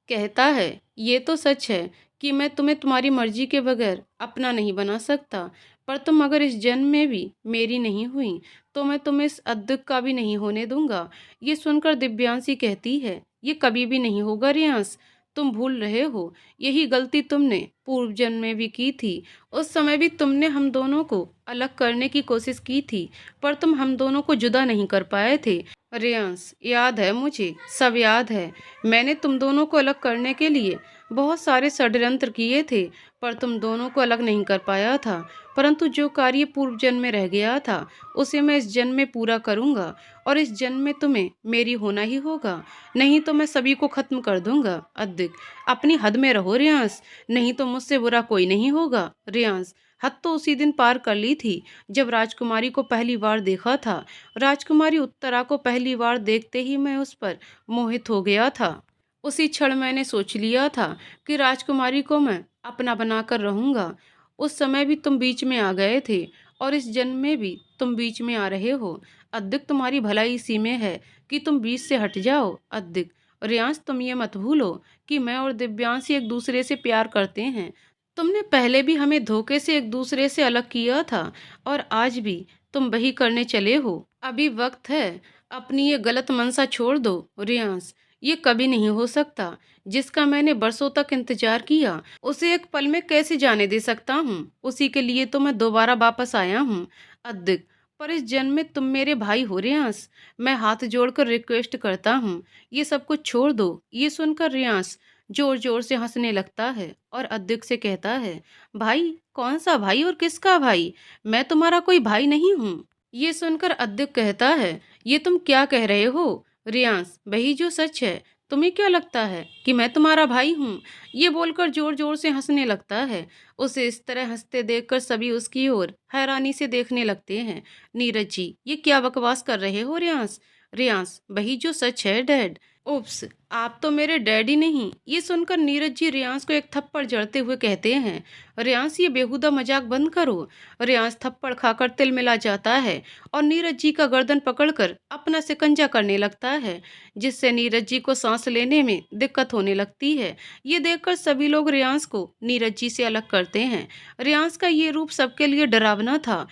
A: कहता है, ये तो सच है कि मैं तुम्हें तुम्हारी मर्जी के बगैर अपना नहीं बना सकता, पर तुम अगर इस जन्म में भी मेरी नहीं हुई तो मैं तुम्हें इस अद्दक का भी नहीं होने दूंगा। ये सुनकर दिव्यांशी कहती है, ये कभी भी नहीं होगा रियांश, तुम भूल रहे हो, यही गलती तुमने पूर्व जन्म में भी की थी। उस समय भी तुमने हम दोनों को अलग करने की कोशिश की थी, पर तुम हम दोनों को जुदा नहीं कर पाए थे। रियांश, याद है मुझे, सब याद है। मैंने तुम दोनों को अलग करने के लिए बहुत सारे षड्यंत्र किए थे, पर तुम दोनों को अलग नहीं कर पाया था। परंतु जो कार्य पूर्व जन्म में रह गया था उसे मैं इस जन्म में पूरा करूंगा, और इस जन्म में तुम्हें मेरी होना ही होगा, नहीं तो मैं सभी को खत्म कर दूंगा। अद्दिक, अपनी हद में रहो रियांश, नहीं तो मुझसे बुरा कोई नहीं होगा। रियांश, हद तो उसी दिन पार कर ली थी जब राजकुमारी को पहली बार देखा था। राजकुमारी उत्तरा को पहली बार देखते ही मैं उस पर मोहित हो गया था। उसी क्षण मैंने सोच लिया था कि राजकुमारी को मैं अपना बनाकर रहूंगा। उस समय भी तुम बीच में आ गए थे, और इस जन्म में भी तुम बीच में आ रहे हो। अद्दिक, तुम्हारी भलाई इसी में है कि तुम बीच से हट जाओ। अद्दिक, रियांश, तुम ये मत भूलो कि मैं और दिव्यांशी एक दूसरे से प्यार करते हैं। तुमने पहले भी हमें धोखे से एक दूसरे से अलग किया था, और आज भी तुम वही करने चले हो। अभी वक्त है, अपनी ये गलत मनसा छोड़ दो। रियांश, ये कभी नहीं हो सकता। जिसका मैंने बरसों तक इंतजार किया उसे एक पल में कैसे जाने दे सकता हूँ। उसी के लिए तो मैं दोबारा वापस आया हूँ। अद्दिक, पर इस जन्म में तुम मेरे भाई हो रियांश, मैं हाथ जोड़कर रिक्वेस्ट करता हूँ, ये सब कुछ छोड़ दो। ये सुनकर रियांश जोर जोर से हंसने लगता है और अद्दिक से कहता है, भाई? कौन सा भाई और किसका भाई? मैं तुम्हारा कोई भाई नहीं हूँ। ये सुनकर अद्दिक कहता है, ये तुम क्या कह रहे हो? रियांश, वही जो सच है। तुम्हें क्या लगता है कि मैं तुम्हारा भाई हूँ? ये बोलकर जोर जोर से हंसने लगता है। उसे इस तरह हंसते देखकर सभी उसकी ओर हैरानी से देखने लगते हैं। नीरज जी, ये क्या बकवास कर रहे हो रियांश? रियांश, वही जो सच है डैड। उप्स, आप तो मेरे डैडी नहीं। ये सुनकर नीरज जी रियांश को एक थप्पड़ जड़ते हुए कहते हैं, रियांश, ये बेहुदा मजाक बंद करो। रियांश थप्पड़ खाकर तिलमिला जाता है और नीरज जी का गर्दन पकड़कर अपना शिकंजा करने लगता है, जिससे नीरज जी को सांस लेने में दिक्कत होने लगती है। ये देखकर सभी लोग रियांश को नीरज जी से अलग करते हैं। रियांश का ये रूप सबके लिए डरावना था।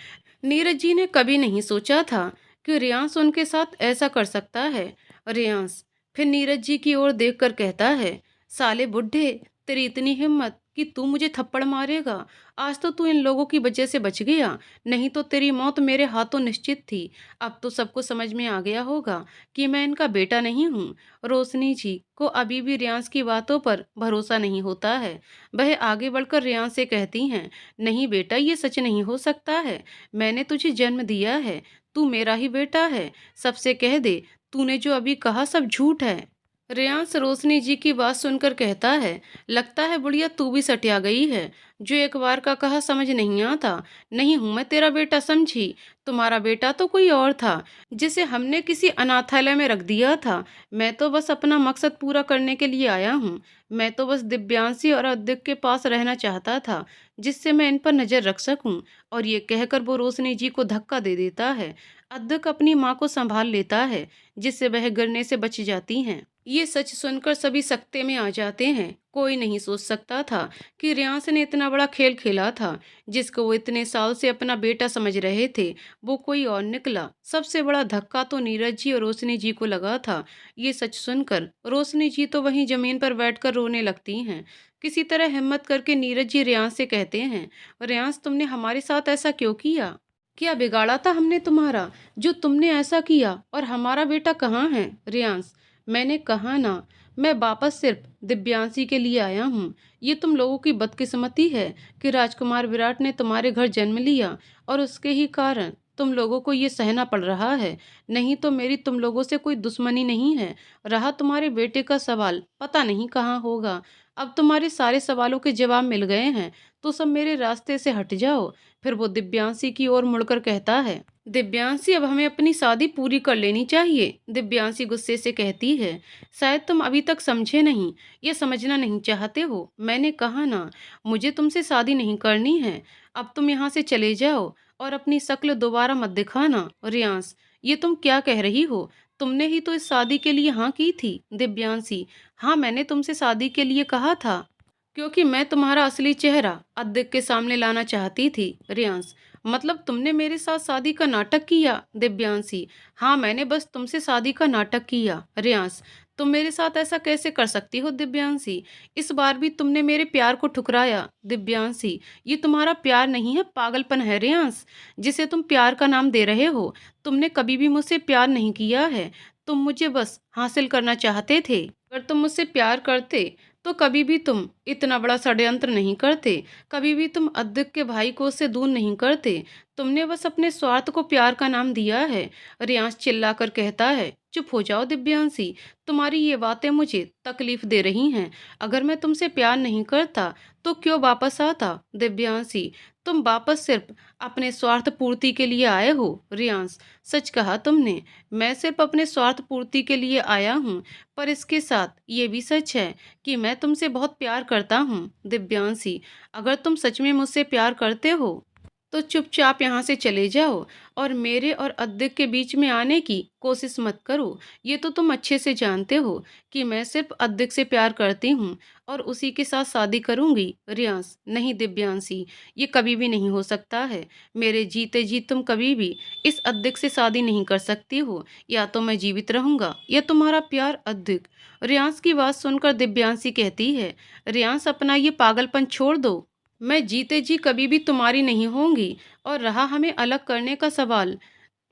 A: नीरज जी ने कभी नहीं सोचा था कि रियांश उनके साथ ऐसा कर सकता है। रियांश फिर नीरज जी की ओर देखकर कहता है, साले बुड्ढे, तेरी इतनी हिम्मत कि तू मुझे थप्पड़ मारेगा? आज तो तू इन लोगों की वजह से बच गया, नहीं तो तेरी मौत मेरे हाथों निश्चित थी। अब तो सबको समझ में आ गया होगा कि मैं इनका बेटा नहीं हूँ। रोशनी जी को अभी भी रियांश की बातों पर भरोसा नहीं होता है। वह आगे बढ़कर रियांश से कहती हैं, नहीं बेटा, ये सच नहीं हो सकता है। मैंने तुझे जन्म दिया है, तू मेरा ही बेटा है। सबसे कह दे, तूने जो अभी कहा सब झूठ है। रेयांश रोशनी जी की बात सुनकर कहता है, लगता है बुढ़िया तू भी सटिया गई है। जो एक बार का कहा समझ नहीं आता। नहीं हूं मैं तेरा बेटा समझी, तुम्हारा बेटा तो कोई और था, जिसे हमने किसी अनाथालय में रख दिया था। मैं तो बस अपना मकसद पूरा करने के लिए आया हूँ। मैं तो बस दिव्यांशी और अद्विक के पास रहना चाहता था, जिससे मैं इन पर नजर रख सकूं। और ये कहकर वो रोशनी जी को धक्का दे देता है। अद्विक अपनी माँ को संभाल लेता है, जिससे वह गिरने से बच जाती हैं। ये सच सुनकर सभी सकते में आ जाते हैं। कोई नहीं सोच सकता था कि रियांश ने इतना बड़ा खेल खेला था, जिसको वो इतने साल से अपना बेटा समझ रहे थे, वो कोई और निकला। सबसे बड़ा धक्का तो नीरज जी और रोशनी जी को लगा था। ये सच सुनकर रोशनी जी तो वहीं जमीन पर बैठकर रोने लगती हैं। किसी तरह हिम्मत करके नीरज जी रियांश से कहते हैं, रियांश, तुमने हमारे साथ ऐसा क्यों किया? क्या बिगाड़ा था हमने तुम्हारा जो तुमने ऐसा किया? और हमारा बेटा कहाँ है? रियांश, मैंने कहा ना, मैं वापस सिर्फ दिव्यांशी के लिए आया हूँ। ये तुम लोगों की बदकिस्मती है कि राजकुमार विराट ने तुम्हारे घर जन्म लिया, और उसके ही कारण तुम लोगों को ये सहना पड़ रहा है, नहीं तो मेरी तुम लोगों से कोई दुश्मनी नहीं है। रहा तुम्हारे बेटे का सवाल, पता नहीं कहाँ होगा। अब तुम्हारे सारे सवालों के जवाब मिल गए हैं, तो सब मेरे रास्ते से हट जाओ। फिर वो दिव्यांशी की ओर मुड़कर कहता है, दिव्यांशी अब हमें अपनी शादी पूरी कर लेनी चाहिए। दिव्यांशी गुस्से से कहती है, शायद तुम अभी तक समझे नहीं, ये समझना नहीं चाहते हो। मैंने कहा ना, मुझे तुमसे शादी नहीं करनी है। अब तुम यहाँ से चले जाओ और अपनी शक्ल दोबारा मत दिखाना। रियांश, ये तुम क्या कह रही हो? तुमने ही तो इस शादी के लिए हाँ की थी। दिव्यांशी, हाँ, मैंने तुमसे शादी के लिए कहा था, क्योंकि मैं तुम्हारा असली चेहरा अद्विक के सामने लाना चाहती थी। रियांश, मतलब तुमने मेरे साथ शादी का नाटक किया? दिव्यांशी, हाँ, मैंने बस तुमसे शादी का नाटक किया। रियांश, तुम मेरे साथ ऐसा कैसे कर सकती हो? दिव्यांशी, इस बार भी तुमने मेरे प्यार को ठुकराया। दिव्यांशी, ये तुम्हारा प्यार नहीं है, पागलपन है रियांश, जिसे तुम प्यार का नाम दे रहे हो। तुमने कभी भी मुझसे प्यार नहीं किया है, तुम मुझे बस हासिल करना चाहते थे। अगर तुम मुझसे प्यार करते तो कभी भी तुम इतना बड़ा षड्यंत्र नहीं करते, कभी भी तुम अद्विक के भाई को उससे दूर नहीं करते। तुमने बस अपने स्वार्थ को प्यार का नाम दिया है। रियांश चिल्लाकर कहता है, चुप हो जाओ दिव्यांशी, तुम्हारी ये बातें मुझे तकलीफ दे रही हैं। अगर मैं तुमसे प्यार नहीं करता तो क्यों वापस आता? दिव्यांशी, तुम वापस सिर्फ अपने स्वार्थ पूर्ति के लिए आए हो। रियांश, सच कहा तुमने, मैं सिर्फ अपने स्वार्थ पूर्ति के लिए आया हूँ, पर इसके साथ ये भी सच है कि मैं तुमसे बहुत प्यार करता हूँ। दिव्यांशी, अगर तुम सच में मुझसे प्यार करते हो तो चुपचाप यहाँ से चले जाओ और मेरे और अद्विक के बीच में आने की कोशिश मत करो। ये तो तुम अच्छे से जानते हो कि मैं सिर्फ अद्विक से प्यार करती हूँ और उसी के साथ शादी करूँगी। रियांश, नहीं दिव्यांशी, ये कभी भी नहीं हो सकता है। मेरे जीते जी तुम कभी भी इस अद्विक से शादी नहीं कर सकती हो। या तो मैं जीवित रहूँगा या तुम्हारा प्यार अद्विक। रियांश की बात सुनकर दिव्यांशी कहती है, रियांश, अपना ये पागलपन छोड़ दो। मैं जीते जी कभी भी तुम्हारी नहीं होंगी। और रहा हमें अलग करने का सवाल,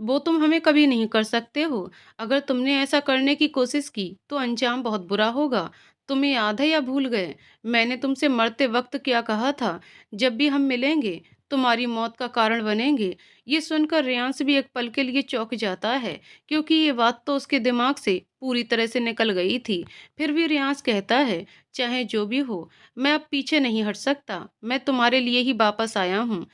A: वो तुम हमें कभी नहीं कर सकते हो। अगर तुमने ऐसा करने की कोशिश की तो अंजाम बहुत बुरा होगा। तुम्हें याद है या भूल गए, मैंने तुमसे मरते वक्त क्या कहा था? जब भी हम मिलेंगे तुम्हारी मौत का कारण बनेंगे। ये सुनकर रेयांश भी एक पल के लिए चौंक जाता है, क्योंकि ये बात तो उसके दिमाग से पूरी तरह से निकल गई थी। फिर भी रेयांश कहता है, चाहे जो भी हो, मैं अब पीछे नहीं हट सकता। मैं तुम्हारे लिए ही वापस आया हूँ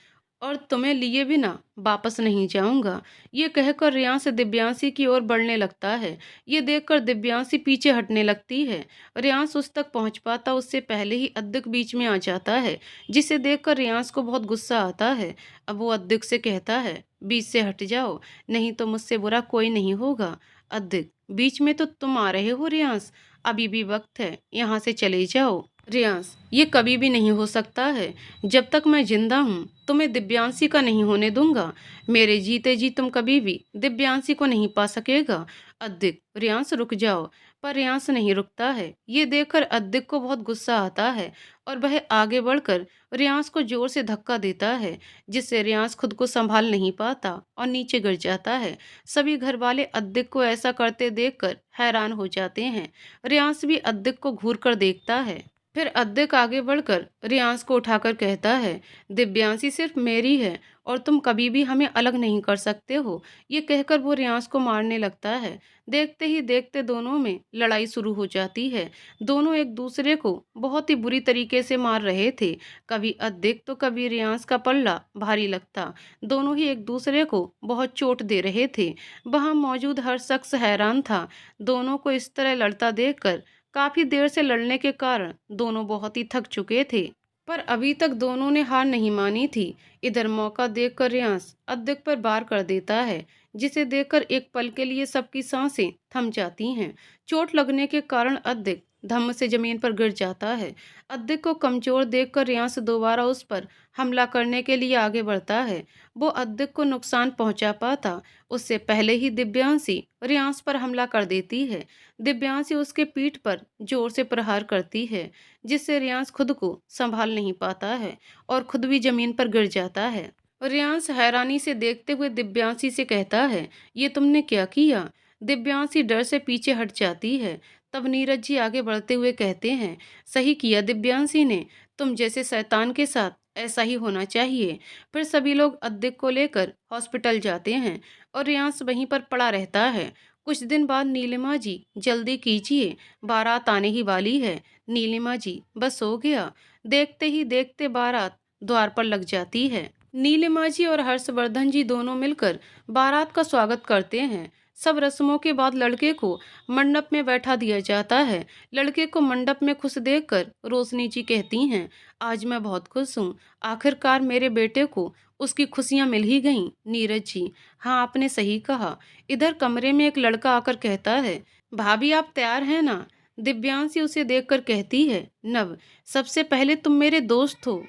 A: और तुम्हें लिए बिना वापस नहीं जाऊंगा। ये कहकर रेयांश दिव्यांशी की ओर बढ़ने लगता है। ये देखकर दिव्यांशी पीछे हटने लगती है। रेयांश उस तक पहुंच पाता उससे पहले ही अद्विक बीच में आ जाता है, जिसे देखकर रेयांश को बहुत गुस्सा आता है। अब वो अद्विक से कहता है, बीच से हट जाओ, नहीं तो मुझसे बुरा कोई नहीं होगा। अद्विक, बीच में तो तुम आ रहे हो रेयांश, अभी भी वक्त है, यहाँ से चले जाओ। रियांश, ये कभी भी नहीं हो सकता है। जब तक मैं जिंदा हूँ तुम्हें दिव्यांशी का नहीं होने दूंगा। मेरे जीते जी तुम कभी भी दिव्यांशी को नहीं पा सकेगा। अद्विक, रियांश रुक जाओ। पर रियांश नहीं रुकता है। ये देखकर अद्विक को बहुत गुस्सा आता है और वह आगे बढ़कर रियांश को जोर से धक्का देता है, जिससे रियांश खुद को संभाल नहीं पाता और नीचे गिर जाता है। सभी घर वाले अद्विक को ऐसा करते देखकर हैरान हो जाते हैं। रियांश भी अद्विक को घूर कर देखता है। फिर अद्विक आगे बढ़कर रियांश को उठाकर कहता है, दिव्यांशी सिर्फ मेरी है और तुम कभी भी हमें अलग नहीं कर सकते हो। ये कहकर वो रियांश को मारने लगता है। देखते ही देखते दोनों में लड़ाई शुरू हो जाती है। दोनों एक दूसरे को बहुत ही बुरी तरीके से मार रहे थे। कभी अद्विक तो कभी रियांश का पल्ला भारी लगता। दोनों ही एक दूसरे को बहुत चोट दे रहे थे। वहां मौजूद हर शख्स हैरान था। दोनों को इस तरह लड़ता देखकर काफी देर से लड़ने के कारण दोनों बहुत ही थक चुके थे, पर अभी तक दोनों ने हार नहीं मानी थी। इधर मौका देखकर रियांश अद्विक पर वार कर देता है, जिसे देखकर एक पल के लिए सबकी सांसें थम जाती हैं। चोट लगने के कारण अद्विक धम्म से जमीन पर गिर जाता है। अद्विक को कमजोर देखकर रियांश दोबारा उस पर हमला करने के लिए आगे बढ़ता है। वो अद्विक को नुकसान पहुंचा पाता उससे पहले ही दिव्यांशी रियांश पर हमला कर देती है। दिव्यांशी उसके पीठ पर जोर से प्रहार करती है, जिससे रियांश खुद को संभाल नहीं पाता है और खुद भी जमीन पर गिर जाता है। रियांश हैरानी से देखते हुए दिव्यांशी से कहता है, ये तुमने क्या किया? दिव्यांशी डर से पीछे हट जाती है। तब नीरज जी आगे बढ़ते हुए कहते हैं, सही किया दिव्यांशी ने, तुम जैसे शैतान के साथ ऐसा ही होना चाहिए। फिर सभी लोग अद्दिक को लेकर हॉस्पिटल जाते हैं और रियांश वहीं पर पड़ा रहता है। कुछ दिन बाद नीलिमा जी, जल्दी कीजिए, बारात आने ही वाली है। नीलिमा जी, बस हो गया। देखते ही देखते बारात द्वार पर लग जाती है। नीलिमा जी और हर्षवर्धन जी दोनों मिलकर बारात का स्वागत करते हैं। सब रस्मों के बाद लड़के को मंडप में बैठा दिया जाता है। लड़के को मंडप में खुश देखकर रोशनी जी कहती हैं, आज मैं बहुत खुश हूँ। आखिरकार मेरे बेटे को उसकी खुशियाँ मिल ही गईं। नीरज जी, हाँ आपने सही कहा। इधर कमरे में एक लड़का आकर कहता है, भाभी आप तैयार हैं ना? दिव्यांशी उसे देखकर कहती है, नव, सबसे पहले तुम मेरे दोस्त हो।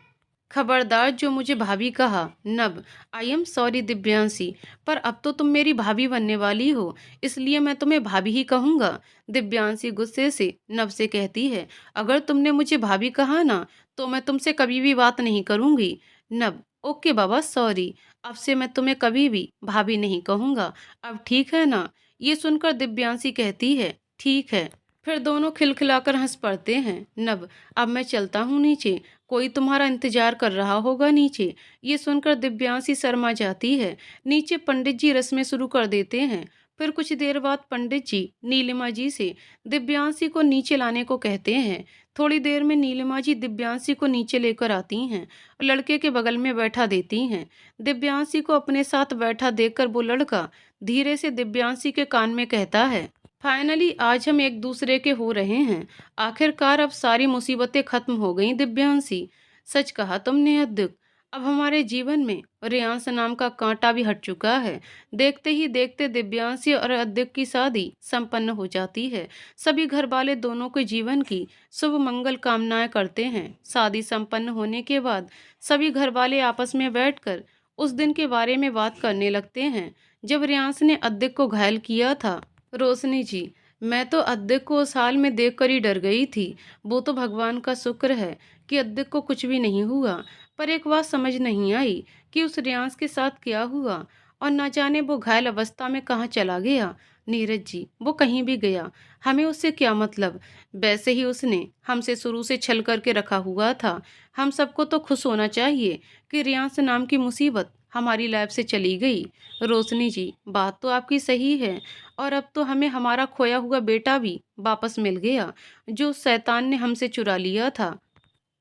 A: खबरदार जो मुझे भाभी कहा। नभ, आई एम सॉरी दिव्यांशी, पर अब तो तुम मेरी भाभी बनने वाली हो, इसलिए मैं तुम्हें भाभी ही कहूंगा। दिव्यांशी गुस्से से नभ से कहती है, अगर तुमने मुझे भाभी कहा ना तो मैं तुमसे कभी भी बात नहीं करूंगी। नभ, ओके बाबा सॉरी, अब से मैं तुम्हें कभी भी भाभी नहीं कहूंगा। अब ठीक है ना? ये सुनकर दिव्यांशी कहती है, ठीक है। फिर दोनों खिलखिलाकर हंस पड़ते हैं। नभ, अब मैं चलता हूँ नीचे, कोई तुम्हारा इंतजार कर रहा होगा नीचे। ये सुनकर दिव्यांशी शर्मा जाती है। नीचे पंडित जी रस्में शुरू कर देते हैं। फिर कुछ देर बाद पंडित जी नीलिमा जी से दिव्यांशी को नीचे लाने को कहते हैं। थोड़ी देर में नीलिमा जी दिव्यांशी को नीचे लेकर आती हैं और लड़के के बगल में बैठा देती हैं। दिव्यांशी को अपने साथ बैठा देखकर वो लड़का धीरे से दिव्यांशी के कान में कहता है, फाइनली आज हम एक दूसरे के हो रहे हैं। आखिरकार अब सारी मुसीबतें खत्म हो गईं दिव्यांशी। सच कहा तुमने अद्विक, अब हमारे जीवन में रेयांश नाम का कांटा भी हट चुका है। देखते ही देखते दिव्यांशी और अद्विक की शादी संपन्न हो जाती है। सभी घर वाले दोनों के जीवन की शुभ मंगल कामनाएं करते हैं। शादी संपन्न होने के बाद सभी घर वाले आपस में बैठकर उस दिन के बारे में बात करने लगते हैं जब रेयांश ने अद्विक को घायल किया था। रोशनी जी, मैं तो अद्विक को उस हाल में देखकर ही डर गई थी। वो तो भगवान का शुक्र है कि अद्विक को कुछ भी नहीं हुआ, पर एक बात समझ नहीं आई कि उस रियांश के साथ क्या हुआ और न जाने वो घायल अवस्था में कहाँ चला गया। नीरज जी, वो कहीं भी गया, हमें उससे क्या मतलब? वैसे ही उसने हमसे शुरू से छल करके रखा हुआ था। हम सबको तो खुश होना चाहिए कि रियांश नाम की मुसीबत हमारी लाइफ से चली गई। रोशनी जी, बात तो आपकी सही है, और अब तो हमें हमारा खोया हुआ बेटा भी वापस मिल गया, जो शैतान ने हमसे चुरा लिया था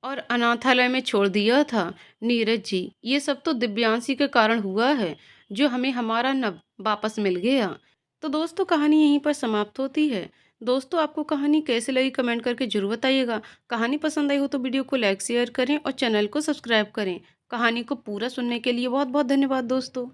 A: और अनाथालय में छोड़ दिया था। नीरज जी, ये सब तो दिव्यांशी के कारण हुआ है, जो हमें हमारा नब वापस मिल गया। तो दोस्तों, कहानी यहीं पर समाप्त होती है। दोस्तों, आपको कहानी कैसे लगी कमेंट करके जरूर बताइएगा। कहानी पसंद आई हो तो वीडियो को लाइक शेयर करें और चैनल को सब्सक्राइब करें। कहानी को पूरा सुनने के लिए बहुत बहुत धन्यवाद दोस्तों।